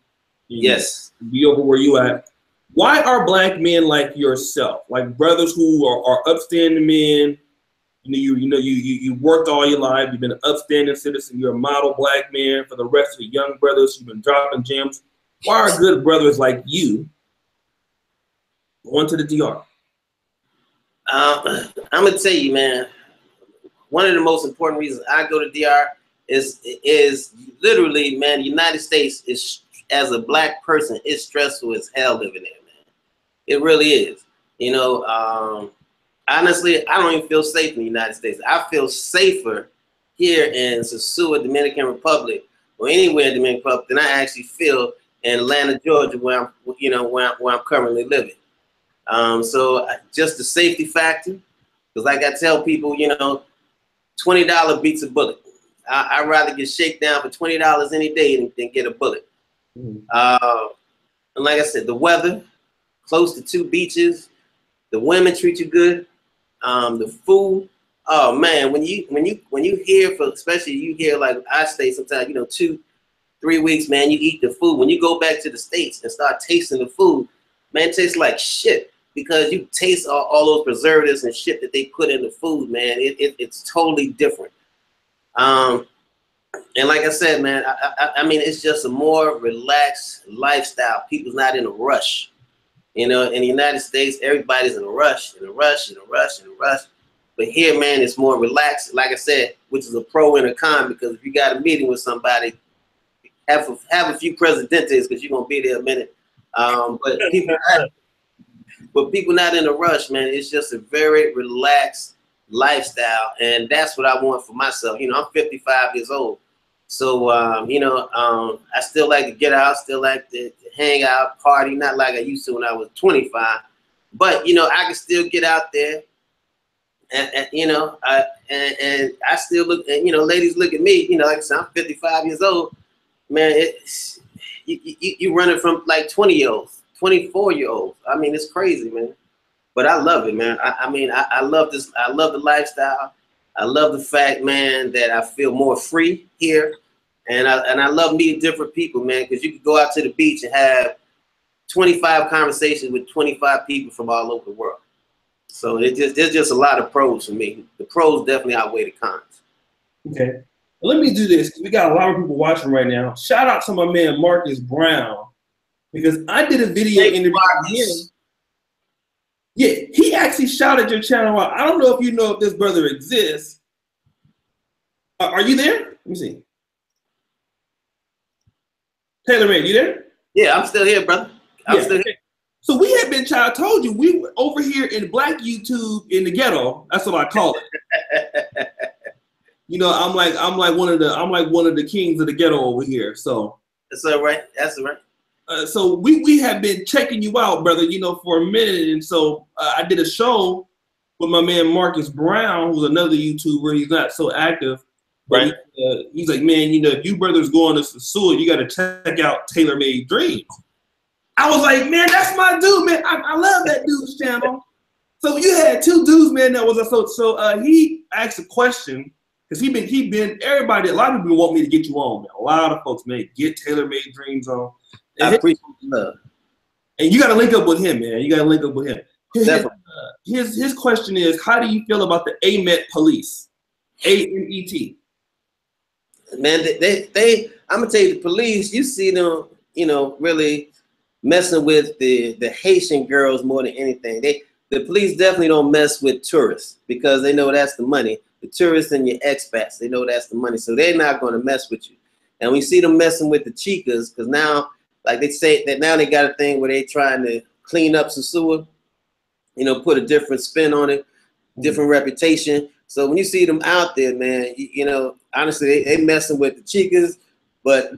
Yes. Be over where you at. Why are black men like yourself, like brothers who are upstanding men? You worked all your life. You've been an upstanding citizen. You're a model black man for the rest of the young brothers. You've been dropping gems. Why are good brothers like you going to the DR? I'm gonna tell you, man. One of the most important reasons I go to DR is literally, man. The United States is, as a black person, it's stressful as hell living there, man. It really is. You know, honestly, I don't even feel safe in the United States. I feel safer here in Sosua, Dominican Republic, or anywhere in Dominican Republic than I actually feel in Atlanta, Georgia, where I'm currently living. So just the safety factor, because like I tell people, you know, $20 beats a bullet. I'd rather get shaken down for $20 any day than get a bullet. And like I said, the weather, close to 2 beaches, the women treat you good, the food. Oh man, when you hear, especially you hear, like I stay sometimes, you know, 2-3 weeks, man, you eat the food. When you go back to the States and start tasting the food, man, it tastes like shit, because you taste all those preservatives and shit that they put in the food, man. It's totally different. And like I said, man, I mean, it's just a more relaxed lifestyle. People's not in a rush. You know, in the United States, everybody's in a rush, in a rush, in a rush, in a rush. But here, man, it's more relaxed, like I said, which is a pro and a con, because if you got a meeting with somebody, have a few presidentes, because you're going to be there a minute. But people not in a rush, man. It's just a very relaxed lifestyle, and that's what I want for myself. You know, I'm 55 years old. So, you know, I still like to get out, still like to hang out, party, not like I used to when I was 25. But, you know, I can still get out there, and you know, and I still look, and, you know, ladies look at me, you know, like I said, I'm 55 years old. Man, it's, you running from like 20-year-olds, 24-year-olds. I mean, it's crazy, man. But I love it, man. I mean, I love this. I love the lifestyle. I love the fact, man, that I feel more free here, and I love meeting different people, man, because you can go out to the beach and have 25 conversations with 25 people from all over the world. So there's just a lot of pros for me. The pros definitely outweigh the cons. Okay, well, let me do this, because we got a lot of people watching right now. Shout out to my man Marcus Brown, because I did a video interview with him. Yeah, he actually shouted your channel out. I don't know if you know if this brother exists. Are you there? Let me see. Taylor Made, you there? Yeah, I'm still here, brother. I'm still here. So we had been, I told you, we were over here in Black YouTube in the ghetto. That's what I call it. You know, I'm like one of the kings of the ghetto over here. So that's all right. That's all right. So we have been checking you out, brother, you know, for a minute. And so I did a show with my man Marcus Brown, who's another YouTuber. He's not so active. But right. He's like, man, you know, if you brothers going to Sosua, you got to check out Taylor Made Dreams. I was like, man, that's my dude, man. I love that dude's channel. So you had two dudes, man, that was so he asked a question, because he been everybody, a lot of people want me to get you on, man. A lot of folks, man, get Taylor Made Dreams on. And I appreciate the love. And you got to link up with him, man. You got to link up with him. His question is, how do you feel about the AMET police? AMET. Man, I'm gonna tell you, the police, you see them, you know, really messing with the Haitian girls more than anything. The police definitely don't mess with tourists because they know that's the money. The tourists and your expats, they know that's the money, so they're not going to mess with you. And we see them messing with the chicas because now, like they say that now they got a thing where they trying to clean up Sosua, you know, put a different spin on it, different reputation. So when you see them out there, man, you know, honestly, they messing with the chicas, but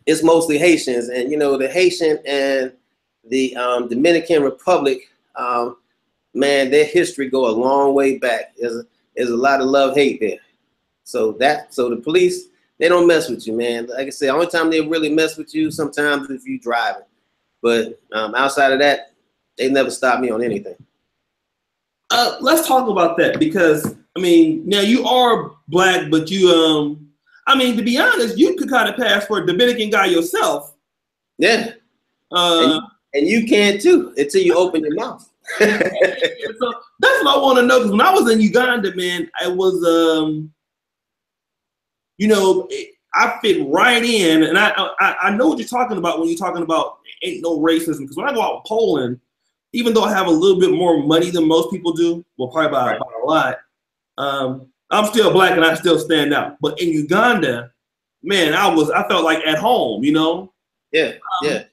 it's mostly Haitians. And, you know, the Haitian and the Dominican Republic, man, their history go a long way back. There's a lot of love-hate there. So the police, they don't mess with you, man. Like I said, the only time they really mess with you sometimes if you driving. But outside of that, they never stop me on anything. Let's talk about that because, I mean, now you are Black, but you, I mean, to be honest, you could kind of pass for a Dominican guy yourself. Yeah. And you can too until you open your mouth. So that's what I want to know, because when I was in Uganda, man, I was, you know, I fit right in, and I know what you're talking about when you're talking about ain't no racism. Because when I go out to Poland, even though I have a little bit more money than most people do, well, probably by a lot, I'm still Black and I still stand out. But in Uganda, man, I felt like at home, you know. Yeah, yeah.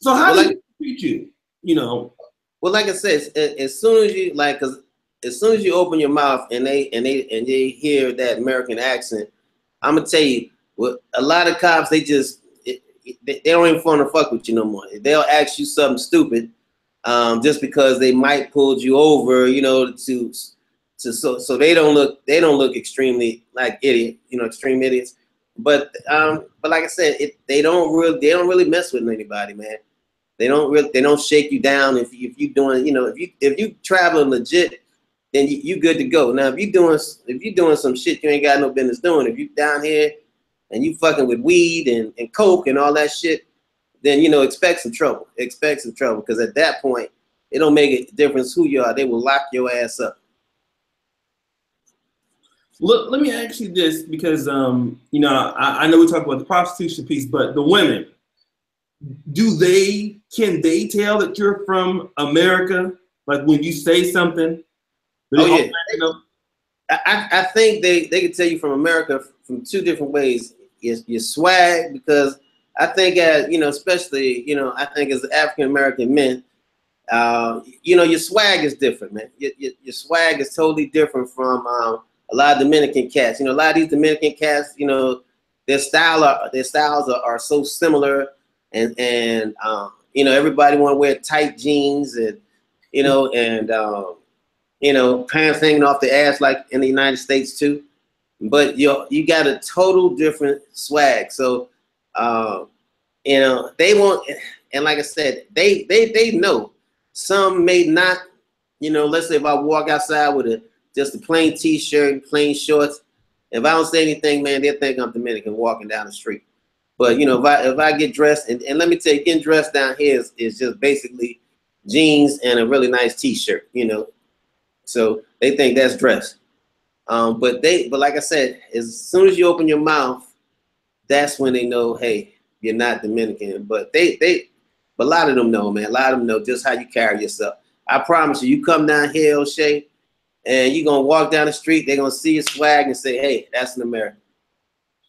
So how do they treat you? You know. Well, like I said, as soon as you as soon as you open your mouth and they hear that American accent, I'm gonna tell you, a lot of cops they don't even want to fuck with you no more. They'll ask you something stupid, just because they might pulled you over, you know, so they don't look extremely like idiot, you know, extreme idiots. But like I said, they don't really mess with anybody, man. They don't shake you down if you doing, you know, if you traveling legit, then you good to go. Now if you doing some shit you ain't got no business doing, if you down here and you fucking with weed and coke and all that shit, then you know expect some trouble. Expect some trouble, because at that point it don't make a difference who you are. They will lock your ass up. Look, let me ask you this, because you know, I know we talk about the prostitution piece, but the women, can they tell that you're from America? Like when you say something? Oh yeah. I think they can tell you from America from two different ways. Your swag, because I think you know, especially, you know, I think as African American men, you know, your swag is different, man. Your swag is totally different from a lot of Dominican cats. You know, a lot of these Dominican cats, you know, their styles are so similar, and you know, everybody want to wear tight jeans and you know, pants hanging off the ass like in the United States too. But you got a total different swag. So you know, they want, and like I said, they know. Some may not, you know, let's say if I walk outside with just a plain t-shirt and plain shorts, if I don't say anything, man, they'll think I'm Dominican walking down the street. But you know, if I get dressed, and let me tell you, getting dressed down here is just basically jeans and a really nice t-shirt, you know. So they think that's dress. But like I said, as soon as you open your mouth, that's when they know, hey, you're not Dominican. But a lot of them know, man. A lot of them know just how you carry yourself. I promise you, you come down here, Oshay, and you're gonna walk down the street, they're gonna see your swag and say, hey, that's an American.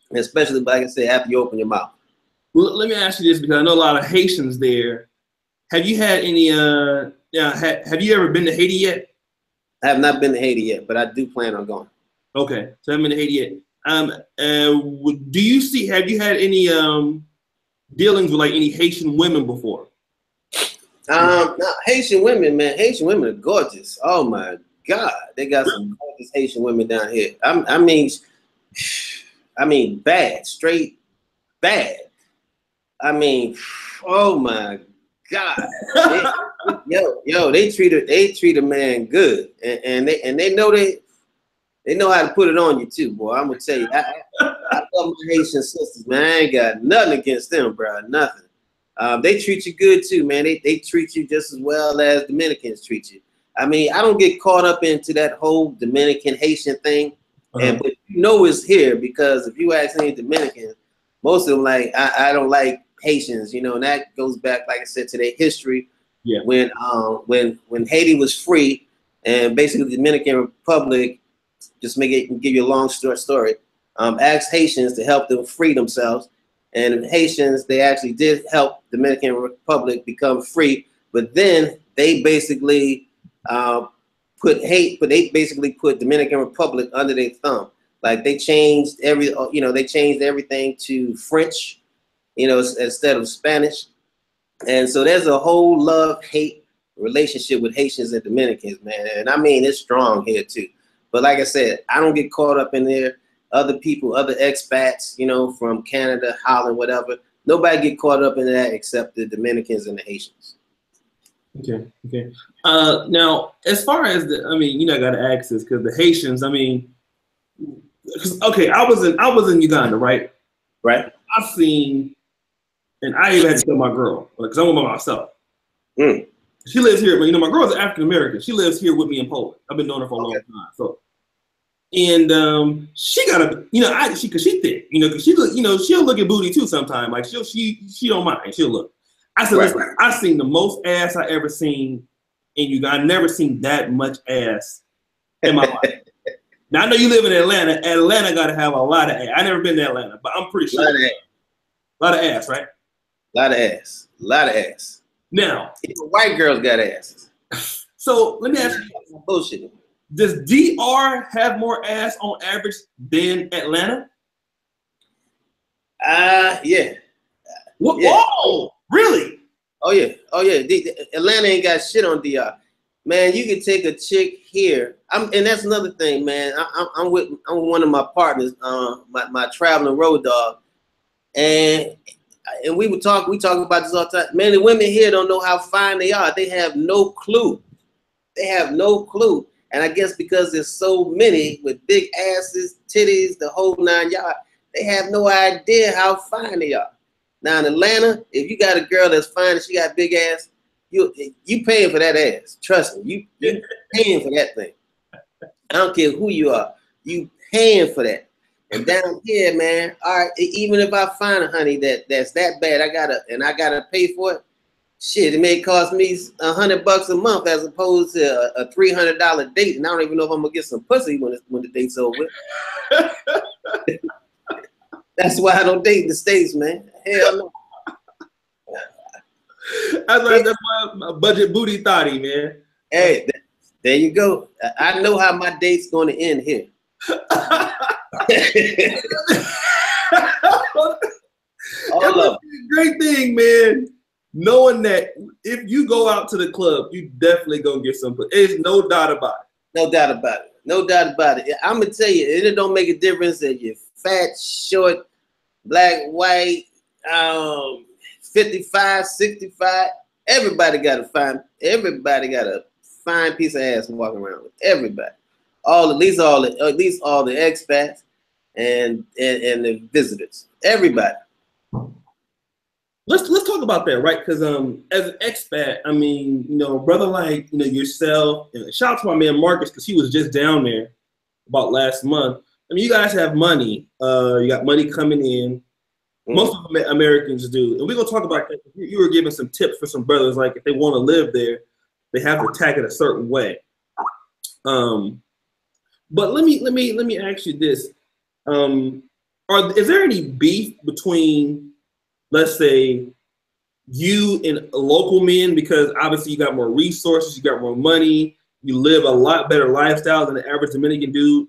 And especially, like I said, after you open your mouth. Well, let me ask you this because I know a lot of Haitians there. Have you had any? Have you ever been to Haiti yet? I have not been to Haiti yet, but I do plan on going. Okay, so I haven't been to Haiti yet. Do you see? Have you had any dealings with like any Haitian women before? No, Haitian women, man. Haitian women are gorgeous. Oh my God, they got some gorgeous Haitian women down here. I mean, bad, straight bad. I mean, oh my God. They treat a man good, and they know how to put it on you too, boy. I'm gonna tell you, I love my Haitian sisters, man. I ain't got nothing against them, bro. Nothing. They treat you good too, man. They treat you just as well as Dominicans treat you. I mean, I don't get caught up into that whole Dominican Haitian thing, but you know it's here because if you ask any Dominicans, most of them like I don't like Haitians, you know, and that goes back, like I said, to their history. Yeah. When Haiti was free, and basically the Dominican Republic, just give you a long story, asked Haitians to help them free themselves, and Haitians, they actually did help the Dominican Republic become free, but then they basically put Dominican Republic under their thumb. Like they changed everything to French, you know, instead of Spanish. And so there's a whole love-hate relationship with Haitians and Dominicans, man. And I mean, it's strong here too. But like I said, I don't get caught up in there. Other people, other expats, you know, from Canada, Holland, whatever. Nobody get caught up in that except the Dominicans and the Haitians. Okay. Now, as far as I got to ask this because the Haitians, I was in Uganda, right? Right. I've seen, and I even had to tell my girl because I'm by myself. She lives here, but you know, my girl's African American. She lives here with me in Poland. I've been knowing her for a long time. So, and she got because she thick, you know, because she'll look at booty too sometimes. Like she don't mind. She'll look. I said, listen, I've seen the most ass I ever seen in Uganda. I've never seen that much ass in my life. Now I know you live in Atlanta. Atlanta got to have a lot of ass. I never been to Atlanta, but I'm pretty sure. A lot of ass, right? A lot of ass. Now, even white girls got asses. So let me ask you, bullshit. Does DR have more ass on average than Atlanta? Yeah. What? Yeah. Whoa, really? Oh yeah. Atlanta ain't got shit on DR. Man, you can take a chick here. And that's another thing, man. I'm with one of my partners, my traveling road dog, and we talk about this all the time. Man, the women here don't know how fine they are. They have no clue. And I guess because there's so many with big asses, titties, the whole 9 yards, they have no idea how fine they are. Now in Atlanta, if you got a girl that's fine and she got big ass, you paying for that ass. Trust me, you paying for that thing. I don't care who you are, you paying for that. And down here, man, all right, even if I find a honey that's that bad, I gotta pay for it. Shit, it may cost me $100 a month as opposed to a $300 date, and I don't even know if I'm gonna get some pussy when the date's over. That's why I don't date in the States, man. Hell no. That's my budget booty thotty, man. Hey, there you go. I know how my date's going to end here. Great thing, man. Knowing that if you go out to the club, you definitely gonna get some. There's no doubt about it. No doubt about it. I'm gonna tell you, it don't make a difference that you're fat, short, black, white, 55, 65. Everybody got a fine piece of ass walking around with. Everybody, at least all the expats and the visitors. Everybody. Let's talk about that, right? Because as an expat, I mean, you know, brother like yourself. Shout out to my man Marcus because he was just down there about last month. I mean, you guys have money. You got money coming in. Most of Americans do, and we're gonna talk about that. You were giving some tips for some brothers, like if they want to live there, they have to attack it a certain way. But let me ask you this: is there any beef between let's say, you and local men, because obviously you got more resources, you got more money, you live a lot better lifestyle than the average Dominican dude.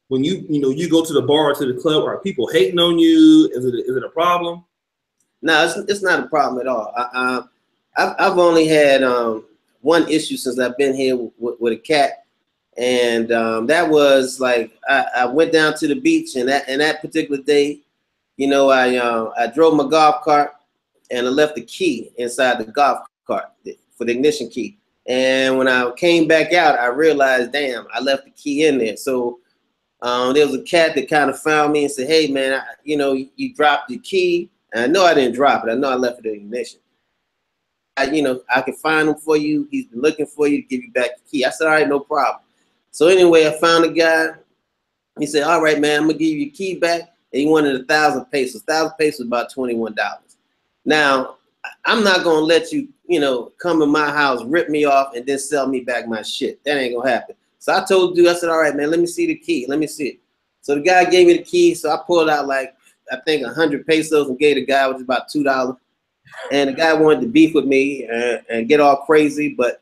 When you go to the bar or to the club, are people hating on you? Is it a problem? No, it's not a problem at all. I've only had one issue since I've been here with a cat, and that was like I went down to the beach, and that particular day, you know, I drove my golf cart, and I left the key inside the golf cart for the ignition key. And when I came back out, I realized, damn, I left the key in there. So there was a cat that kind of found me and said, hey, man, you dropped the key. And I know I didn't drop it. I know I left it in the ignition. I can find him for you. He's been looking for you to give you back the key. I said, all right, no problem. So anyway, I found a guy. He said, all right, man, I'm going to give you your key back. And he wanted 1,000 pesos. 1,000 pesos is about $21. Now, I'm not going to let you, come in my house, rip me off, and then sell me back my shit. That ain't going to happen. So I told the dude, I said, all right, man, let me see the key. Let me see it. So the guy gave me the key. So I pulled out like, I think 100 pesos and gave the guy, which is about $2. And the guy wanted to beef with me and get all crazy. But,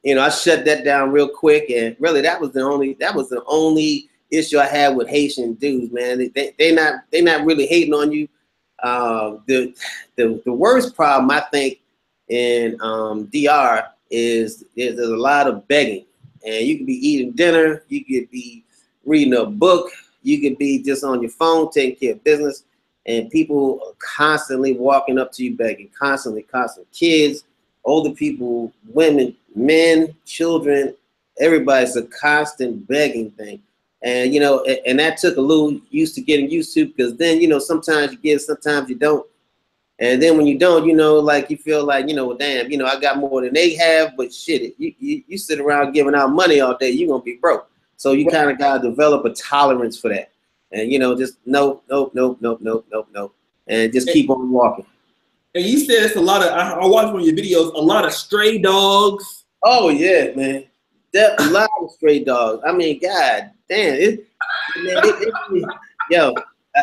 I shut that down real quick. And really, that was the only issue I had with Haitian dudes, man. They not really hating on you. The worst problem I think in DR is there's a lot of begging, and you could be eating dinner, you could be reading a book, you could be just on your phone taking care of business, and people are constantly walking up to you begging, constantly, kids, older people, women, men, children, everybody's a constant begging thing. And, and that took a little getting used to, because then, sometimes you give, sometimes you don't. And then when you don't, like you feel like, well, damn, I got more than they have, but shit, you sit around giving out money all day, you're going to be broke. So you kind of got to develop a tolerance for that. And, just no, and just keep on walking. And you said it's a lot of, I watched one of your videos, a lot of stray dogs. Oh, yeah, man. A lot of stray dogs. I mean, God damn. Yo,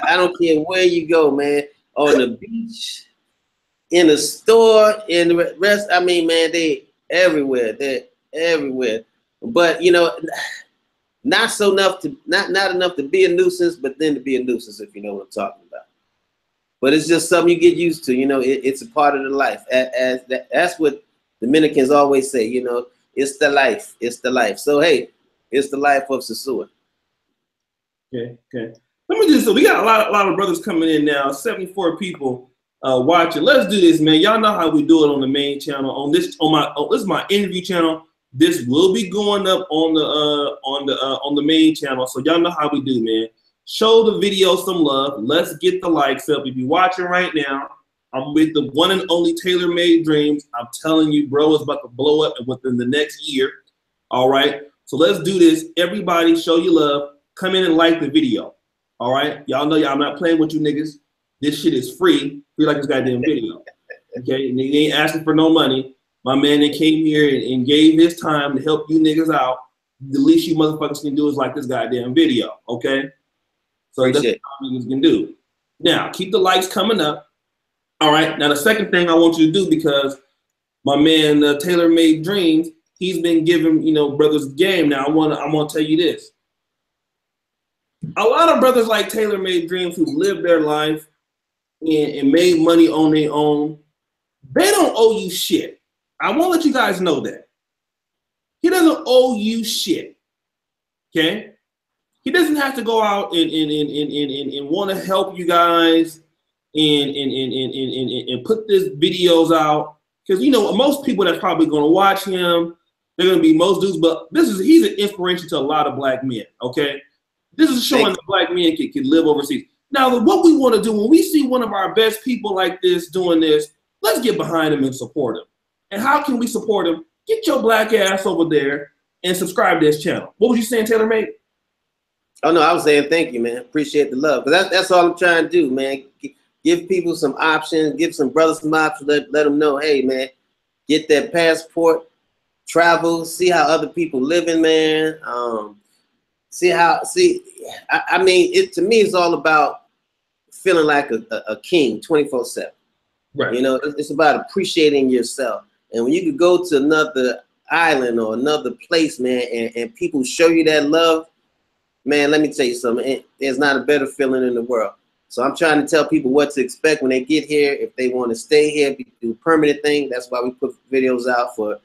I don't care where you go, man. On the beach, in the store, in the rest. I mean, man, they everywhere. They're everywhere. But not enough to be a nuisance, but then to be a nuisance, if you know what I'm talking about. But it's just something you get used to. It's a part of the life. That's what Dominicans always say. It's the life. It's the life. So hey, it's the life of Sosua. Okay. Let me so we got a lot of brothers coming in now. 74 people watching. Let's do this, man. Y'all know how we do it on the main channel. This is my interview channel. This will be going up on the main channel. So y'all know how we do, man. Show the video some love. Let's get the likes up. If you're watching right now, I'm with the one and only Tailor Made Dreams. I'm telling you, bro, it's about to blow up within the next year. All right. So let's do this. Everybody, show your love. Come in and like the video. All right. Y'all know I'm not playing with you niggas. This shit is free. Free like this goddamn video. Okay. And they ain't asking for no money. My man that came here and gave his time to help you niggas out. The least you motherfuckers can do is like this goddamn video. Okay. So that's what niggas can do. Now, keep the likes coming up. All right. Now, the second thing I want you to do, because my man Tailor Made Dreams, he's been giving brothers game. Now, I'm gonna tell you this. A lot of brothers like Tailor Made Dreams who live their life and made money on their own, they don't owe you shit. I want to let you guys know that. He doesn't owe you shit. Okay? He doesn't have to go out and want to help you guys and put these videos out, because most people that's probably going to watch him, they're going to be most dudes, but he's an inspiration to a lot of black men. Okay, this is showing that black men can live overseas. Now, what we want to do when we see one of our best people like this doing this, let's get behind him and support him. And how can we support him? Get your black ass over there and subscribe to his channel. What was you saying, Tailor Made? Oh no, I was saying thank you, man. Appreciate the love. But that's all I'm trying to do, man. Give people some options, give some brothers some options, let them know, hey, man, get that passport, travel, see how other people living, man. I mean, to me, it's all about feeling like a king 24/7. Right. You know, it's about appreciating yourself. And when you could go to another island or another place, man, and people show you that love, man, let me tell you something. There's not a better feeling in the world. So I'm trying to tell people what to expect when they get here. If they want to stay here, do a permanent thing. That's why we put videos out for,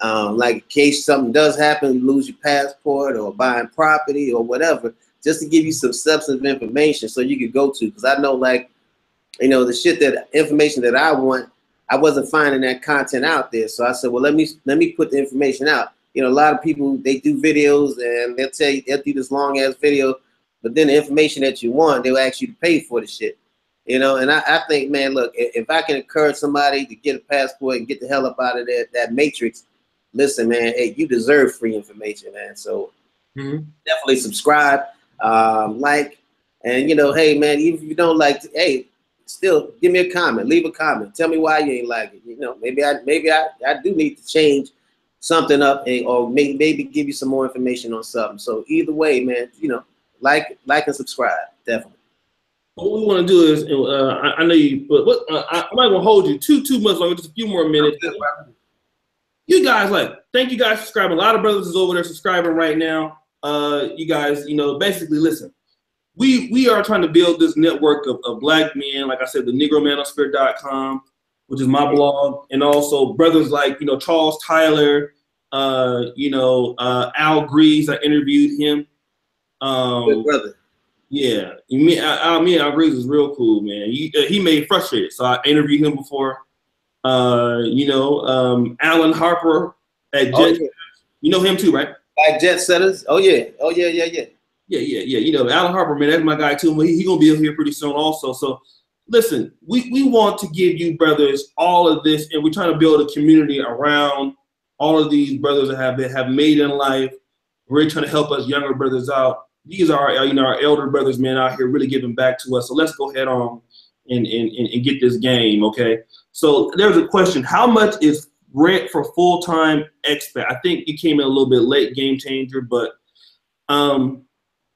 like, in case something does happen, you lose your passport or buying property or whatever, just to give you some substantive information so you could go to. Because I know, like, you know, the shit that information that I want, I wasn't finding that content out there. So I said, well, let me put the information out. You know, a lot of people, they do videos and they'll tell you, they'll do this long ass video, but then the information that you want, they'll ask you to pay for the shit. You know, and I think, man, look, if I can encourage somebody to get a passport and get the hell up out of that matrix, listen, man, hey, you deserve free information, man. So definitely subscribe, like, and, you know, hey, man, even if you don't like, hey, still give me a comment, leave a comment, tell me why you ain't like it. You know, maybe I do need to change something up, or maybe give you some more information on something. So either way, man, you know, like and subscribe, definitely. What we want to do is, I know you, but I'm not gonna hold you too much longer, just a few more minutes. You guys, like, thank you guys for subscribing. A lot of brothers is over there subscribing right now. You guys, you know, basically, listen. We are trying to build this network of black men, like I said, the negromanospirit.com, which is my blog, and also brothers like, you know, Charles Tyler, you know, Al Greaves, I interviewed him. Good brother. Yeah, me and Al Greaves is real cool, man. He made Frustrated, so I interviewed him before. You know, Alan Harper at Jet. Yeah. You know him too, right? Like Jet Setters? Oh yeah. Yeah. You know, Alan Harper, man, that's my guy too. He gonna be here pretty soon also. So listen, we want to give you brothers all of this, and we're trying to build a community around all of these brothers that have made in life. We're trying to help us younger brothers out. These are, you know, our elder brothers, man, out here really giving back to us. So let's go ahead on and get this game, okay? So there's a question: how much is rent for full-time expat? I think you came in a little bit late, Game Changer, but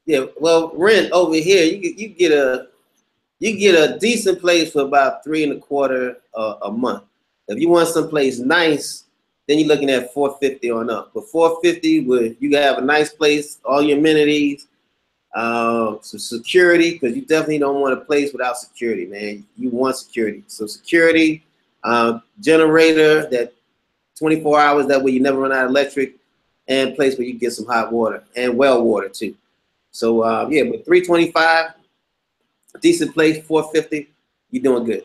yeah. Well, rent over here, you get a decent place for about $3.25 a month. If you want someplace nice, then you're looking at $450 on up. But $450, with you have a nice place, all your amenities, some security, because you definitely don't want a place without security, man. You want security. So security, generator that 24 hours, that way you never run out of electric, and place where you get some hot water and well water too. So yeah, but $325, decent place, $450, you're doing good.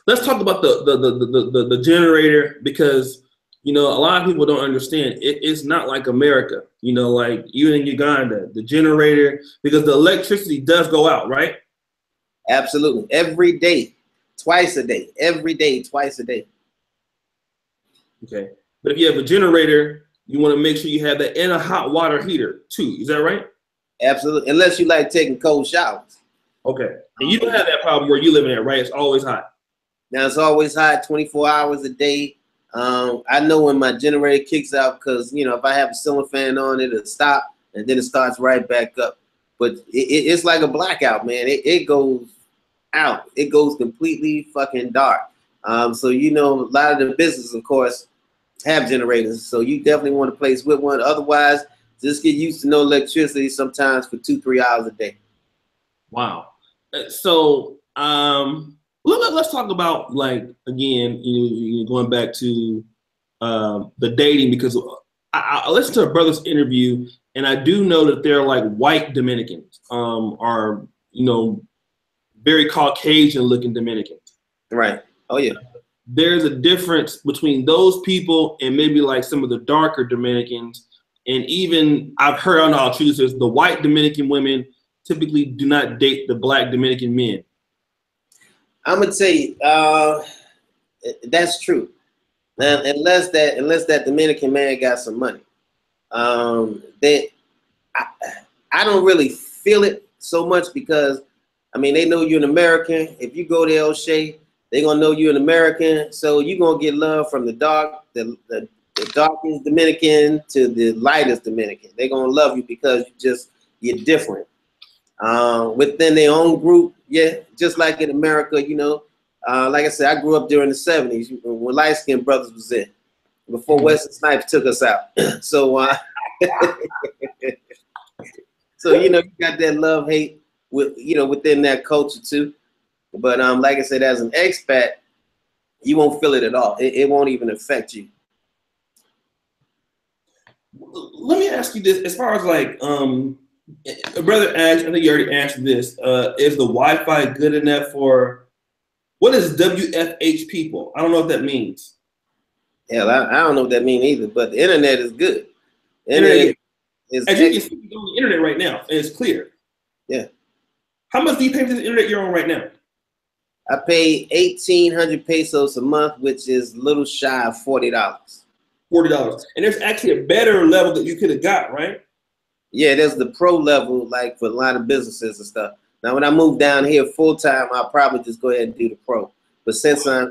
Let's talk about the generator, because, you know, a lot of people don't understand. It's not like America, you know, like even in Uganda, the generator, because the electricity does go out, right? Absolutely. Every day, twice a day, every day, twice a day. Okay. But if you have a generator, you want to make sure you have that and a hot water heater too. Is that right? Absolutely. Unless you like taking cold showers. Okay. And you don't have that problem where you live in at, right? It's always hot. Now it's always hot, 24 hours a day. I know when my generator kicks out, because, you know, if I have a ceiling fan on, it'll stop and then it starts right back up. But it's like a blackout, man. It goes out. It goes completely fucking dark. So, you know, a lot of the businesses, of course, have generators. So you definitely want a place with one. Otherwise, just get used to no electricity sometimes for 2-3 hours a day. Wow. So let's talk about, like, again, you know, going back to the dating, because I listened to a brother's interview, and I do know that they're like white Dominicans, are, you know, very Caucasian looking Dominicans. Right. Oh yeah. There's a difference between those people and maybe like some of the darker Dominicans. And even I've heard, I don't know how true this is, the white Dominican women typically do not date the black Dominican men. I'm gonna tell you, that's true. Now, unless that Dominican man got some money, then I don't really feel it so much, because I mean, they know you're an American. If you go to Oshay, they're gonna know you're an American. So you're gonna get love from the darkest Dominican to the lightest Dominican. They're gonna love you because you're different. Within their own group, yeah, just like in America, you know, like I said, I grew up during the 70s when light-skinned brothers was in, before Wesley Snipes took us out. So, so you got that love-hate within that culture too. But like I said, as an expat, you won't feel it at all. It won't even affect you. Let me ask you this: as far as like, a brother asked, I think you already answered this. Is the Wi-Fi good enough for? What is WFH people? I don't know what that means. Hell, I don't know what that means either. But the internet is good. Internet is as you can see on the internet right now, and it's clear. Yeah. How much do you pay for the internet you're on right now? I pay 1,800 pesos a month, which is a little shy of $40. $40, and there's actually a better level that you could have got, right? Yeah, there's the pro level, like for a lot of businesses and stuff. Now, when I move down here full time, I'll probably just go ahead and do the pro. But since I'm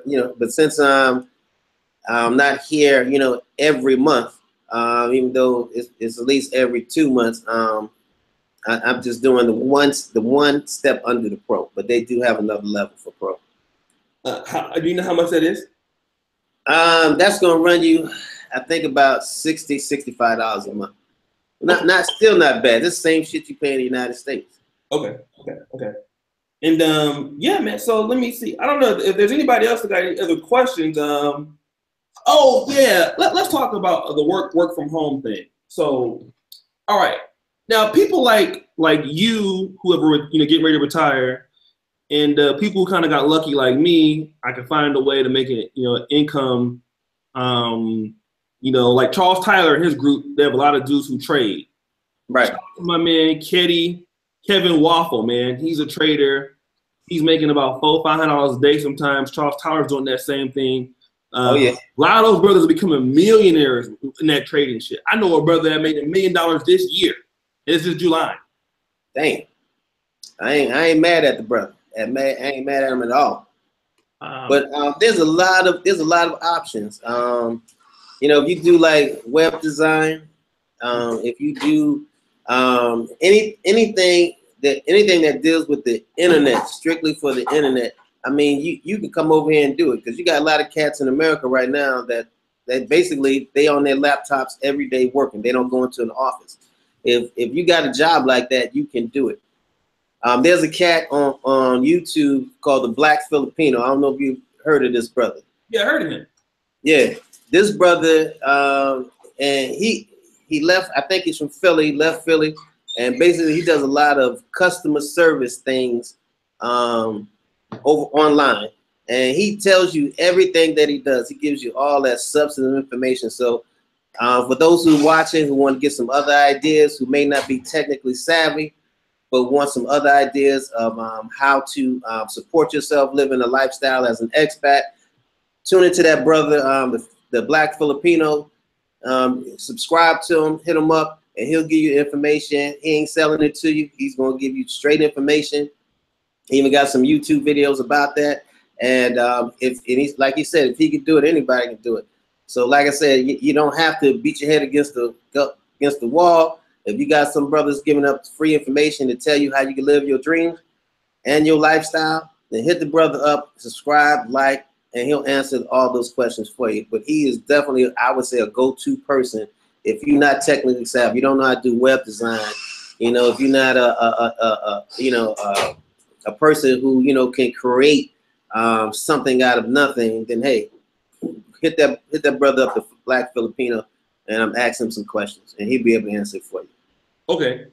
not here, every month, even though it's at least every 2 months, I'm just doing the one step under the pro. But they do have another level for pro. Do you know how much that is? That's gonna run you, I think, about $60, $65 a month. Still not bad. This same shit you pay in the United States. Okay. And yeah, man. So let me see. I don't know if there's anybody else that got any other questions. Oh yeah, let's talk about the work from home thing. So, all right. Now, people like you, whoever getting ready to retire, and people who kind of got lucky like me, I can find a way to make it income. Like Charles Tyler and his group, they have a lot of dudes who trade. Right. My man Kevin Waffle, man, he's a trader. He's making about $400-500 a day sometimes. Charles Tyler's doing that same thing. Oh yeah. A lot of those brothers are becoming millionaires in that trading shit. I know a brother that made $1 million this year. It's just July. Dang. I ain't mad at the brother. I ain't mad at him at all. But there's a lot of options. If you do like web design, if you do anything that deals with the internet, strictly for the internet, I mean, you can come over here and do it, because you got a lot of cats in America right now that basically they on their laptops every day working. They don't go into an office. If you got a job like that, you can do it. There's a cat on YouTube called the Black Filipino. I don't know if you've heard of this brother. Yeah, I heard of him. Yeah, this brother, and he left. I think he's from Philly. Left Philly, and basically he does a lot of customer service things over online, and he tells you everything that he does. He gives you all that substantive information. So for those who are watching, who want to get some other ideas, who may not be technically savvy, but want some other ideas of how to support yourself, living a lifestyle as an expat, tune into that brother, the Black Filipino. Subscribe to him, hit him up, and he'll give you information. He ain't selling it to you. He's going to give you straight information. He even got some YouTube videos about that. And he's, like he said, if he can do it, anybody can do it. So like I said, you don't have to beat your head against the wall. If you got some brothers giving up free information to tell you how you can live your dreams and your lifestyle, then hit the brother up, subscribe, like, and he'll answer all those questions for you. But he is definitely, I would say, a go-to person. If you're not technically savvy, you don't know how to do web design, if you're not a person who can create something out of nothing, then hey, hit that brother up, the Black Filipino, and I'm asking him some questions, and he'll be able to answer it for you. Okay.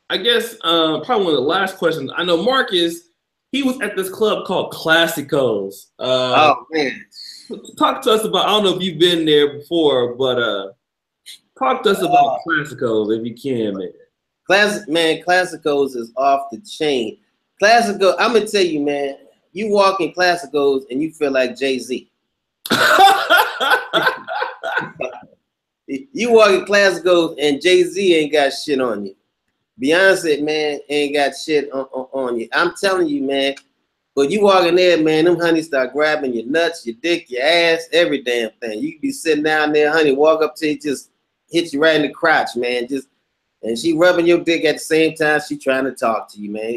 I guess probably one of the last questions. I know Marcus, he was at this club called Classicos. Oh, man. Talk to us about, I don't know if you've been there before, but talk to us about Classicos if you can, man. Classicos is off the chain. Classicos, I'm going to tell you, man, you walk in Classicos and you feel like Jay-Z. You walk in Classicos and Jay-Z ain't got shit on you. Beyonce, man, ain't got shit on you. I'm telling you, man. But you walk in there, man, them honeys start grabbing your nuts, your dick, your ass, every damn thing. You be sitting down there, honey, walk up to you, just hit you right in the crotch, man. And she rubbing your dick at the same time she trying to talk to you, man.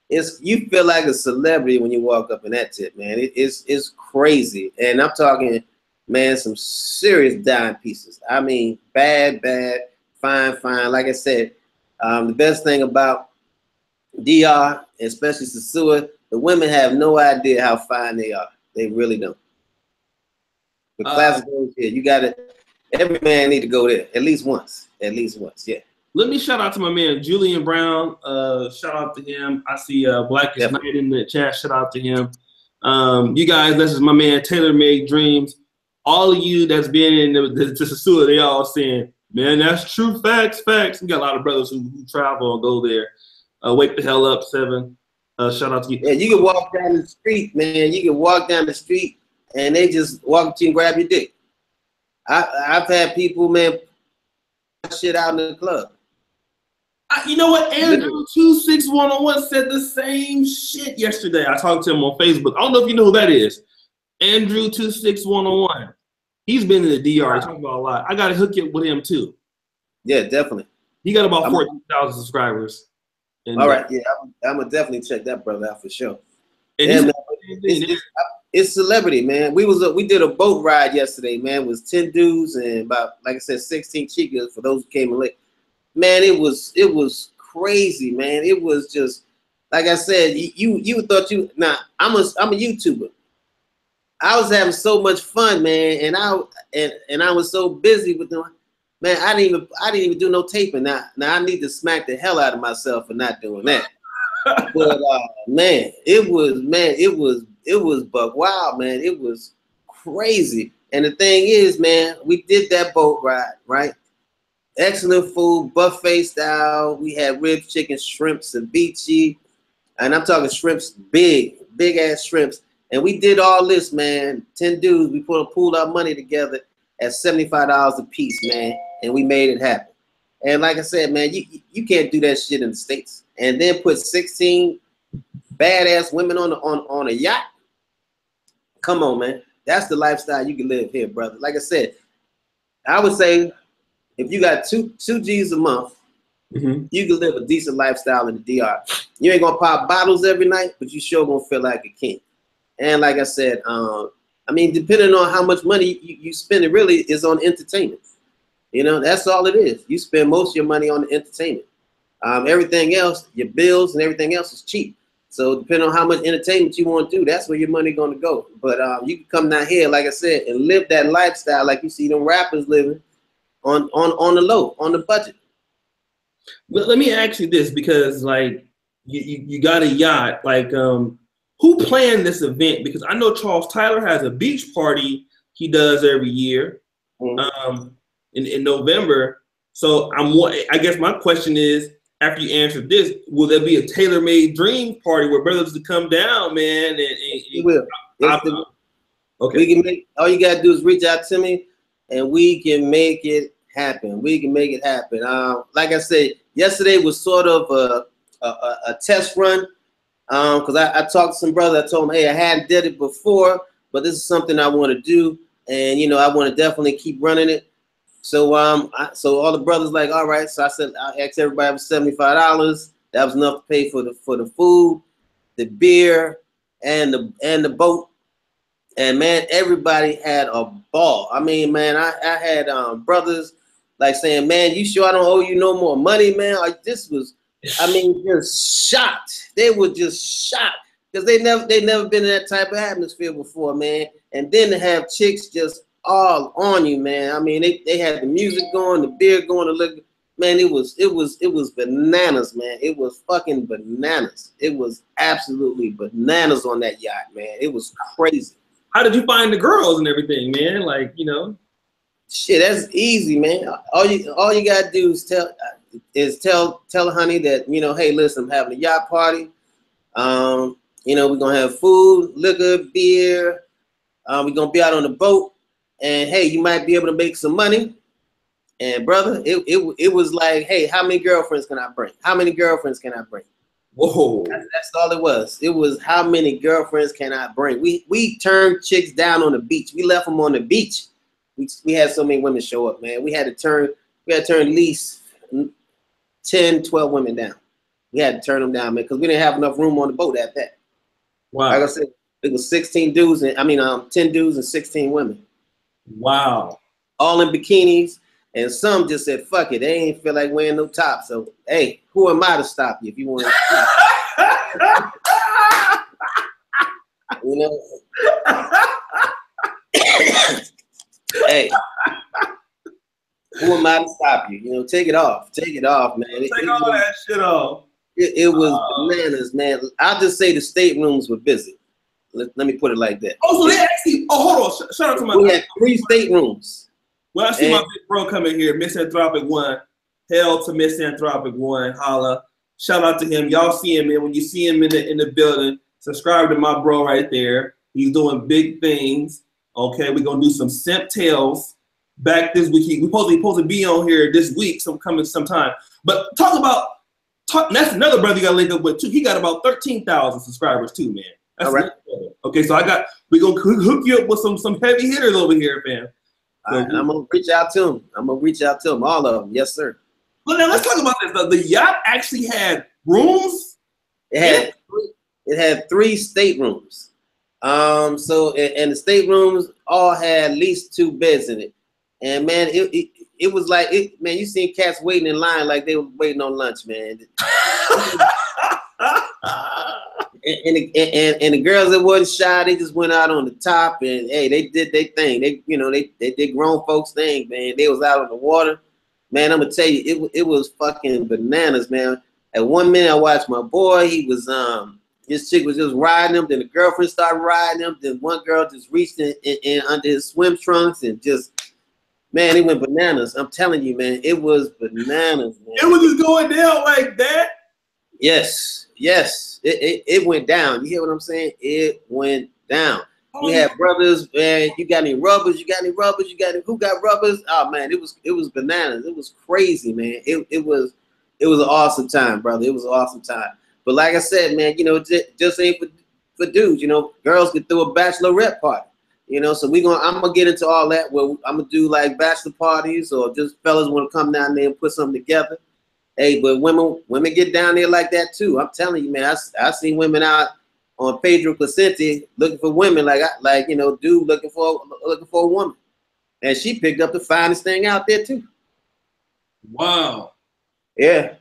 you feel like a celebrity when you walk up in that tip, man. It's crazy, and I'm talking, man, some serious dime pieces. I mean, bad, fine. Like I said, the best thing about DR, especially Sosua, the women have no idea how fine they are. They really don't. The classic goes here. You got to. Every man need to go there at least once. At least once, yeah. Let me shout out to my man Julian Brown. Shout out to him. I see Blackest Night in the chat. Shout out to him. You guys, this is my man Taylor Made Dreams. All of you that's been in the Sosua, they all saying, man, that's true. Facts. We got a lot of brothers who travel and go there. Wake the hell up, 7. Shout out to you. Yeah, you can walk down the street, man. You can walk down the street and they just walk up to you and grab your dick. I've had people, man, shit out in the club. You know what? Andrew 26101 said the same shit yesterday. I talked to him on Facebook. I don't know if you know who that is. Andrew 26101. He's been in the DR. He talking about a lot. I got to hook it with him too. Yeah, definitely. He got about 14,000 subscribers. And, all right, yeah, I'm gonna definitely check that brother out for sure. And yeah, man, it's celebrity, man. We did a boat ride yesterday, man. It was 10 dudes and about, like I said, 16 chicas for those who came in late. Man, it was crazy, man. It was just like I said. You thought I'm a YouTuber. I was having so much fun, man, and I was so busy with them. Man, I didn't even do no taping. Now I need to smack the hell out of myself for not doing that. But man, it was buck wild, man. It was crazy. And the thing is, man, we did that boat ride, right? Excellent food, buffet style. We had ribs, chicken, shrimp, ceviche, and I'm talking shrimps, big ass shrimps. And we did all this, man. 10 dudes. We pulled our money together at $75 a piece, man, and we made it happen. And like I said, man, you can't do that shit in the States. And then put 16 badass women on a yacht. Come on, man. That's the lifestyle you can live here, brother. Like I said, I would say if you got two G's a month, you can live a decent lifestyle in the DR. You ain't gonna pop bottles every night, but you sure gonna feel like a king. And like I said, I mean, depending on how much money you spend, it really is on entertainment. You know, that's all it is. You spend most of your money on the entertainment. Everything else, your bills and everything else is cheap. So depending on how much entertainment you want to do, that's where your money going to go. But you can come down here, like I said, and live that lifestyle like you see them rappers living on the low, on the budget. But let me ask you this, because like you got a yacht, like who planned this event? Because I know Charles Tyler has a beach party he does every year in November. So I guess my question is, after you answer this, will there be a tailor-made dream party where brothers to come down, man? We will. Okay. We can make, all you gotta do is reach out to me, and we can make it happen. We can make it happen. Like I said, yesterday was sort of a test run, because I talked to some brother. I told him, hey, I hadn't did it before, but this is something I want to do, and you know, I want to definitely keep running it. So so all the brothers like, all right. So I said, I asked everybody for $75. That was enough to pay for the food, the beer, and the boat. And man, everybody had a ball. I mean, man, I had brothers like saying, man, you sure I don't owe you no more money, man? Like, this was, I mean, just shocked. They were just shocked because they never been in that type of atmosphere before, man. And then to have chicks just all on you, man. I mean, they had the music going, the beer going, the liquor. Man, it was bananas, man. It was fucking bananas. It was absolutely bananas on that yacht, man. It was crazy. How did you find the girls and everything, man? Like, you know, shit, that's easy, man. All you gotta do is tell honey that, you know, hey, listen, I'm having a yacht party. You know, we're gonna have food, liquor, beer. We're gonna be out on the boat. And hey, you might be able to make some money. And brother, it was like, hey, how many girlfriends can I bring? How many girlfriends can I bring? Whoa. That's all it was. It was how many girlfriends can I bring? We turned chicks down on the beach. We left them on the beach. We had so many women show up, man. We had to turn at least 10, 12 women down. We had to turn them down, man, because we didn't have enough room on the boat at that. Wow. Like I said, it was 16 dudes, and 10 dudes and 16 women. Wow. All in bikinis, and some just said, fuck it, they ain't feel like wearing no top. So, hey, who am I to stop you if you want to? You know? Hey, who am I to stop you? You know, take it off. Take it off, man. Take all that shit off. It was bananas, man. I'll just say the staterooms were busy. Let me put it like that. Oh, so they actually, hold on. Shout out to my. We had 3 staterooms. Well, I see my big bro coming here, Misanthropic One. Hell to Misanthropic One. Holla. Shout out to him. Y'all see him, man. When you see him in the building, subscribe to my bro right there. He's doing big things. Okay, we're gonna do some simp tales back this week. We're supposed to be on here this week, so coming sometime. But that's another brother you gotta link up with too. He got about 13,000 subscribers too, man. That's all right. Okay, so we're gonna hook you up with some heavy hitters over here, fam. So I'm gonna reach out to him. All of them. Yes, sir. Well, now let's talk about this. The yacht actually had rooms. It had 3 staterooms. So and the staterooms all had at least 2 beds in it. And man, it was like man, you seen cats waiting in line like they were waiting on lunch, man. And the girls that wasn't shy, they just went out on the top and hey, they did their thing. They did grown folks thing, man. They was out on the water. Man, I'm gonna tell you, it was fucking bananas, man. At one minute I watched my boy, he was his chick was just riding him, then the girlfriend started riding him, then one girl just reached in under his swim trunks and just, man, it went bananas. I'm telling you, man, it was bananas, man. It was just going down like that? Yes. It went down. You hear what I'm saying? It went down. We had brothers, man. You got any rubbers? Who got rubbers? Oh man, it was bananas. It was crazy, man. It was an awesome time, brother. It was an awesome time. But like I said, man, you know, just ain't for dudes. You know, girls could throw a bachelorette party. You know, so I'm gonna get into all that. Where I'm gonna do like bachelor parties, or just fellas want to come down there and put something together. Hey, but women get down there like that too. I'm telling you, man. I seen women out on Pedro Placente looking for women, like you know, dude looking for a woman, and she picked up the finest thing out there too. Wow. Yeah.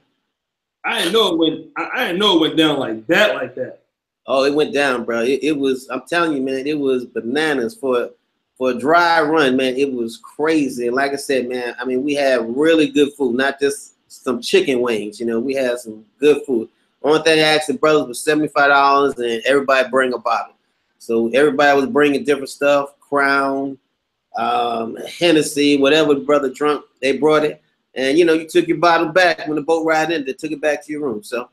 I didn't know it went down like that. Oh, it went down, bro. It was. I'm telling you, man. It was bananas for a dry run, man. It was crazy. And like I said, man, I mean, we had really good food, not just some chicken wings. You know, we had some good food. Only thing I asked the brothers was $75, and everybody bring a bottle. So everybody was bringing different stuff: Crown, Hennessy, whatever the brother drunk, they brought it. And you know, you took your bottle back when the boat ride ended. Took it back to your room. So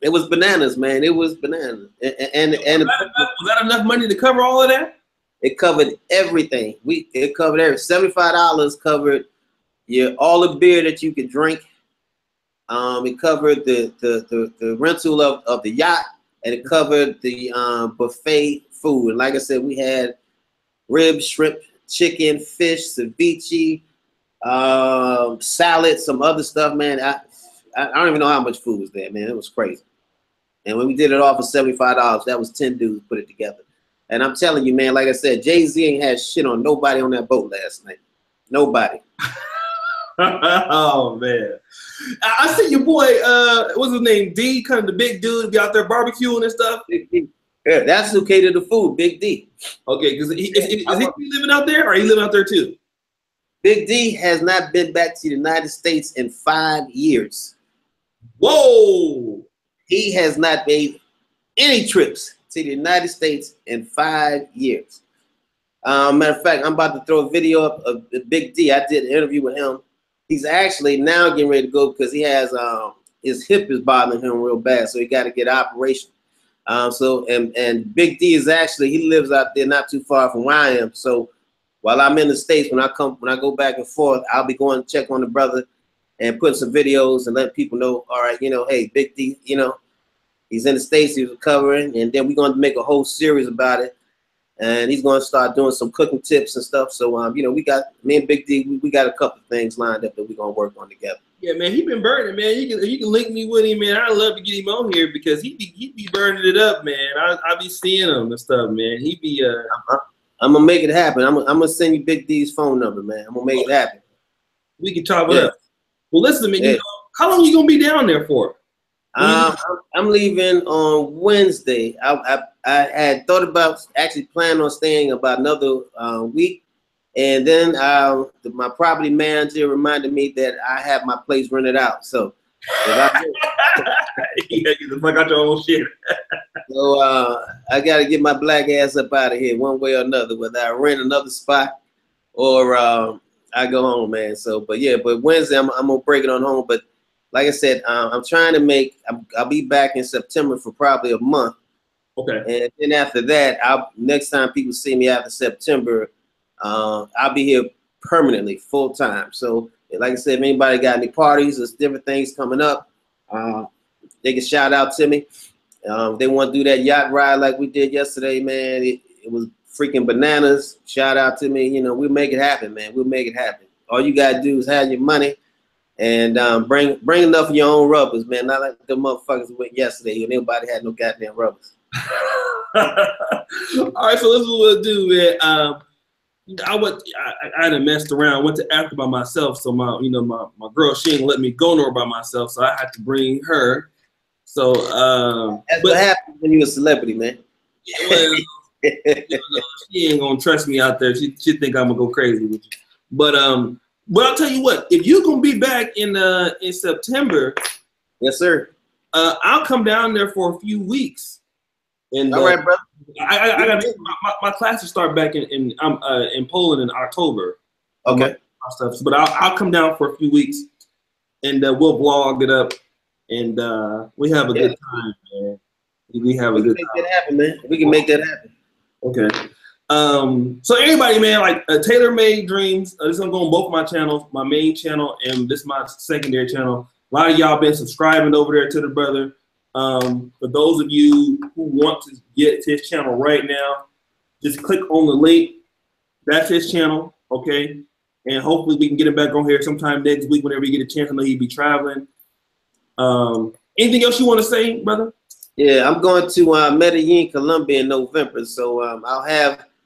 it was bananas, man. It was bananas. And was that enough money to cover all of that? It covered everything. It covered everything. $75 covered all the beer that you could drink. It covered the rental of the yacht, and it covered the buffet food. And like I said, we had ribs, shrimp, chicken, fish, ceviche, salad, some other stuff, man. I don't even know how much food was there, man. It was crazy. And when we did it all for $75, that was 10 dudes put it together. And I'm telling you, man, like I said, Jay-Z ain't had shit on nobody on that boat last night. Nobody. Oh man, I see your boy. What's his name? D, kind of the big dude, be out there barbecuing and stuff. Big D. Yeah, that's who catered the food. Big D. Okay, because is he living out there, or he living out there too? Big D has not been back to the United States in 5 years. Whoa! He has not made any trips to the United States in 5 years. Matter of fact, I'm about to throw a video up of Big D. I did an interview with him. He's actually now getting ready to go because he has his hip is bothering him real bad, so he got to get an operation. And Big D is actually, he lives out there not too far from where I am. So while I'm in the States, when I go back and forth, I'll be going to check on the brother and put some videos and let people know, all right, you know, hey, Big D, you know, he's in the States, he's recovering, and then we're going to make a whole series about it. And he's going to start doing some cooking tips and stuff. So, you know, me and Big D, we got a couple of things lined up that we're going to work on together. Yeah, man, he been burning, man. You can link me with him, man. I'd love to get him on here because he be burning it up, man. I be seeing him and stuff, man. He be I'm gonna make it happen. I'm gonna send you Big D's phone number, man. I'm gonna make it happen. We can chop it up. Well, listen, man. You know, how long you gonna be down there for? I'm leaving on Wednesday. I had thought about actually planning on staying about another week, and then my property manager reminded me that I have my place rented out. So you gotta get the fuck out your own shit. So I got to get my black ass up out of here one way or another, whether I rent another spot or I go home, man. So, but Wednesday I'm gonna break it on home. But like I said, I'm trying to make. I'll be back in September for probably a month. Okay. And then after that, next time people see me after September, I'll be here permanently, full time. So, like I said, if anybody got any parties or different things coming up, they can shout out to me. If they want to do that yacht ride like we did yesterday, man, it was freaking bananas. Shout out to me. You know, we'll make it happen, man. We'll make it happen. All you gotta do is have your money and bring enough of your own rubbers, man. Not like the motherfuckers went yesterday and nobody had no goddamn rubbers. All right, so this is what we'll do, man. I had messed around. Went to Africa by myself, so my girl, she didn't let me go nowhere by myself, so I had to bring her. So that's what happens when you're a celebrity, man. Yeah, well, she ain't gonna trust me out there. She think I'm gonna go crazy with you. But I'll tell you what, if you're gonna be back in September, yes, sir. I'll come down there for a few weeks. And all right, brother. I got my classes start back in Poland in October. Okay. My stuff, but I'll come down for a few weeks, and we'll vlog it up, and we have a good time, man. We have a good time. We can make that happen, man. We can make that happen. Okay. So everybody, man, like Taylor Made Dreams. This is gonna go on both my channels, my main channel and this is my secondary channel. A lot of y'all been subscribing over there to the brother. For those of you who want to get to his channel right now, just click on the link. That's his channel, okay? And hopefully we can get him back on here sometime next week whenever you get a chance. I know he'll be traveling. Anything else you want to say, brother? Yeah, I'm going to Medellin, Colombia in November, so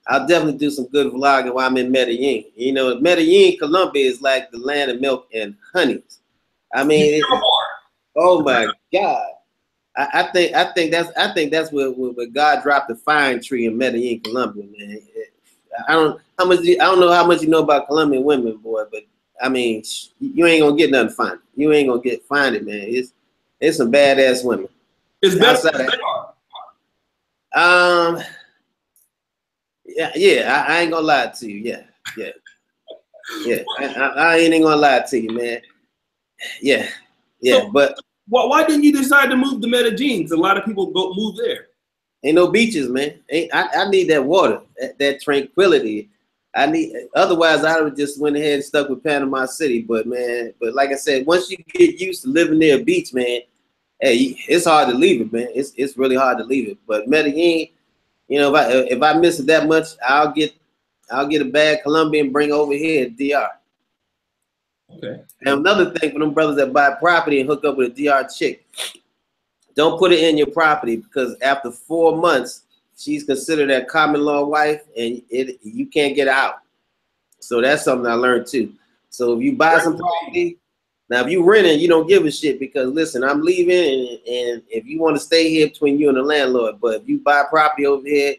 I'll definitely do some good vlogging while I'm in Medellin. You know, Medellin, Colombia is like the land of milk and honey. I mean, oh my God. I think that's where God dropped the fine tree in Medellin, Colombia, man. I don't know how much you know about Colombian women, boy, but I mean, you ain't gonna get nothing fine. You ain't gonna find it, man. It's some badass women. It's better than yeah. I ain't gonna lie to you. Yeah. I ain't gonna lie to you, man. Yeah. So, but. Why didn't you decide to move to Medellin? Because a lot of people move there. Ain't no beaches, man. I need that water, that tranquility. Otherwise I would just went ahead and stuck with Panama City. But like I said, once you get used to living near a beach, man, hey, it's hard to leave it, man. It's really hard to leave it. But Medellin, you know, if I miss it that much, I'll get a bad Colombian and bring over here at DR. Okay. And another thing for them brothers that buy property and hook up with a DR chick, don't put it in your property because after 4 months, she's considered a common law wife and you can't get out. So that's something I learned too. So if you buy some property, now if you renting, you don't give a shit because listen, I'm leaving and if you want to stay here between you and the landlord, but if you buy property over here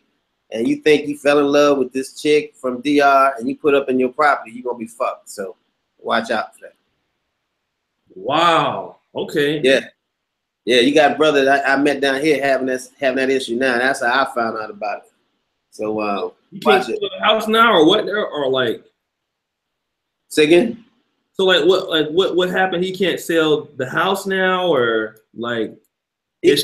and you think you fell in love with this chick from DR and you put up in your property, you're gonna be fucked. So watch out for that. Wow. Okay. Yeah. You got a brother that I met down here having that issue now. That's how I found out about it. So you can't sell the house now, or what? Or like, say again. So what happened? He can't sell the house now, or like he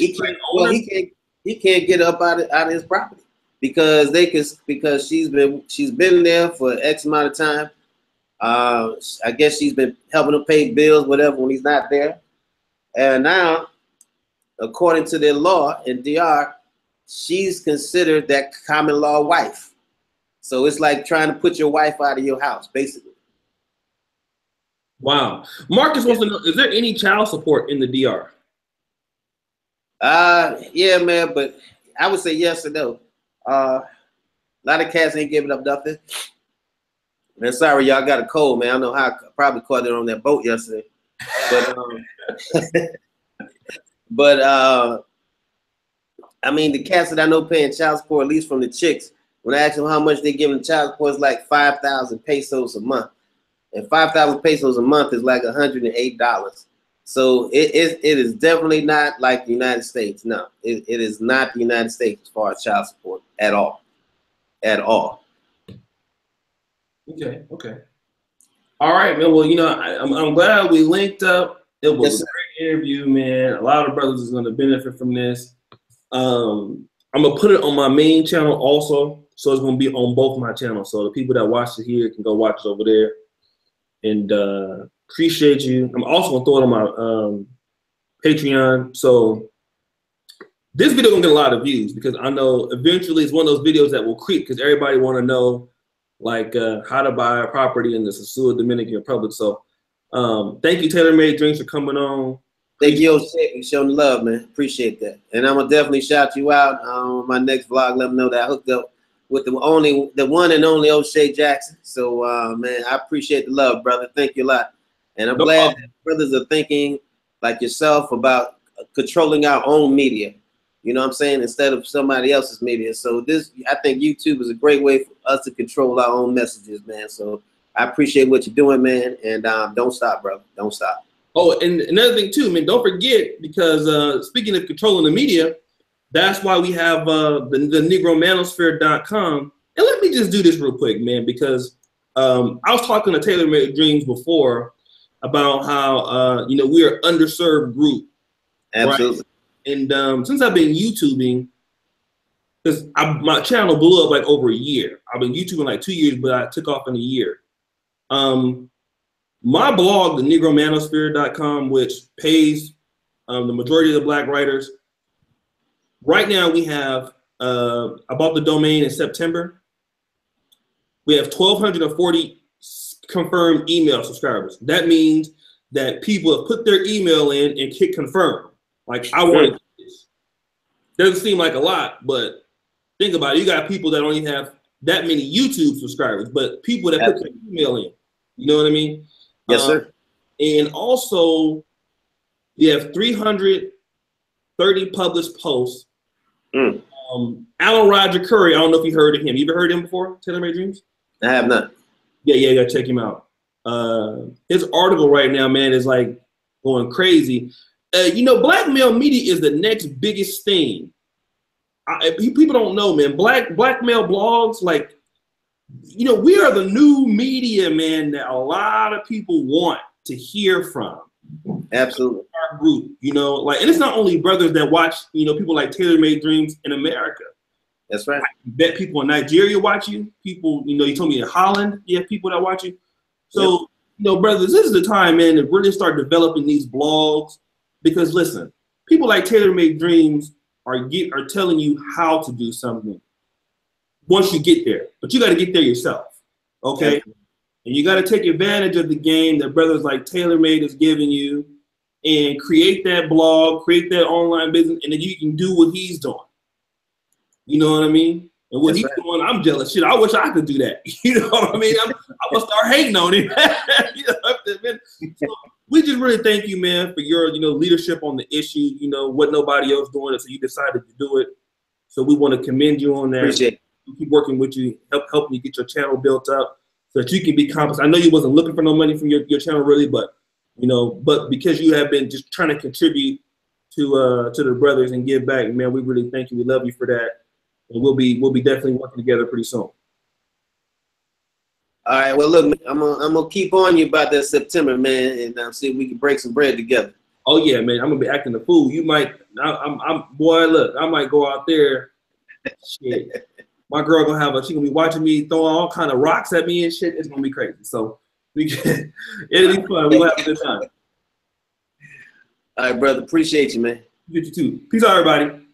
can't get up out of his property because she's been there for X amount of time. I guess she's been helping him pay bills, whatever, when he's not there. And now, according to their law in DR, she's considered that common law wife. So it's like trying to put your wife out of your house, basically. Wow. Marcus wants to know, is there any child support in the DR? Yeah, man, but I would say yes or no. A lot of cats ain't giving up nothing. Man, sorry, y'all got a cold, man. I don't know how I probably caught it on that boat yesterday. But but I mean, the cats that I know paying child support, at least from the chicks, when I ask them how much they giving child support, it's like 5,000 pesos a month. And 5,000 pesos a month is like $108. So it is definitely not like the United States. No, it is not the United States as far as child support at all. At all. Okay, okay. All right, man. Well, you know, I'm glad we linked up. It was a great interview, man. A lot of brothers is going to benefit from this. I'm gonna put it on my main channel also, so it's gonna be on both my channels. So the people that watch it here can go watch it over there. And appreciate you. I'm also gonna throw it on my Patreon. So this video gonna get a lot of views because I know eventually it's one of those videos that will creep because everybody want to know like how to buy a property in the Sosua Dominican Republic. So thank you, Taylor Made Drinks, for coming on. Thank you, Oshay, for showing the love, man. Appreciate that. And I'm gonna definitely shout you out on my next vlog. Let them know that I hooked up with the one and only Oshay Jackson. So man, I appreciate the love, brother. Thank you a lot. And I'm glad that brothers are thinking like yourself about controlling our own media. You know what I'm saying? Instead of somebody else's media. So I think YouTube is a great way for us to control our own messages, man. So I appreciate what you're doing, man. And don't stop, bro. Don't stop. Oh, and another thing too, man, don't forget, because speaking of controlling the media, that's why we have the negromanosphere.com. And let me just do this real quick, man, because I was talking to Taylor Made Dreams before about how, you know, we're an underserved group. Absolutely. Right? And since I've been YouTubing, because my channel blew up like over a year. I've been YouTubing like 2 years, but I took off in a year. My blog, the negromanosphere.com, which pays the majority of the black writers. Right now we have, I bought the domain in September. We have 1,240 confirmed email subscribers. That means that people have put their email in and hit confirm. Like, I want to do this. Doesn't seem like a lot, but think about it. You got people that only have that many YouTube subscribers, but people that put their email in. You know what I mean? Yes, sir. And also, you have 330 published posts. Alan Roger Curry, I don't know if you heard of him. You ever heard of him before, Taylor Made Dreams? I have not. Yeah, you gotta check him out. His article right now, man, is like going crazy. You know, black male media is the next biggest thing. People don't know, man. Black male blogs, like, you know, we are the new media, man, that a lot of people want to hear from. Absolutely. Our group, you know, like, and it's not only brothers that watch, you know, people like Taylor Made Dreams in America. That's right. I bet people in Nigeria watch you. People, you know, you told me in Holland, you have people that watch you. So, you know, brothers, this is the time, man, to really start developing these blogs. Because listen, people like Taylor Made Dreams are telling you how to do something once you get there, but you got to get there yourself, okay? And you got to take advantage of the game that brothers like Taylor Made is giving you and create that blog, create that online business, and then you can do what he's doing. You know what I mean? And what he's doing, I'm jealous. Shit, I wish I could do that. You know what I mean? I'm gonna start hating on him. You know, so we just really thank you, man, for your, you know, leadership on the issue. You know, what nobody else doing, so you decided to do it. So we want to commend you on that. Appreciate it. We'll keep working with you, helping you get your channel built up so that you can be compensated. I know you wasn't looking for no money from your channel really, but you know, but because you have been just trying to contribute to the brothers and give back, man, we really thank you. We love you for that. And we'll be definitely working together pretty soon. All right. Well, look, I'm gonna keep on you about that September, man, and see if we can break some bread together. Oh yeah, man. I'm gonna be acting the fool. You might. Boy, look. I might go out there. Shit. My girl she gonna be watching me throwing all kind of rocks at me and shit. It's gonna be crazy. So it'll be fun. We'll have a good time. All right, brother. Appreciate you, man. You too. Peace out, everybody.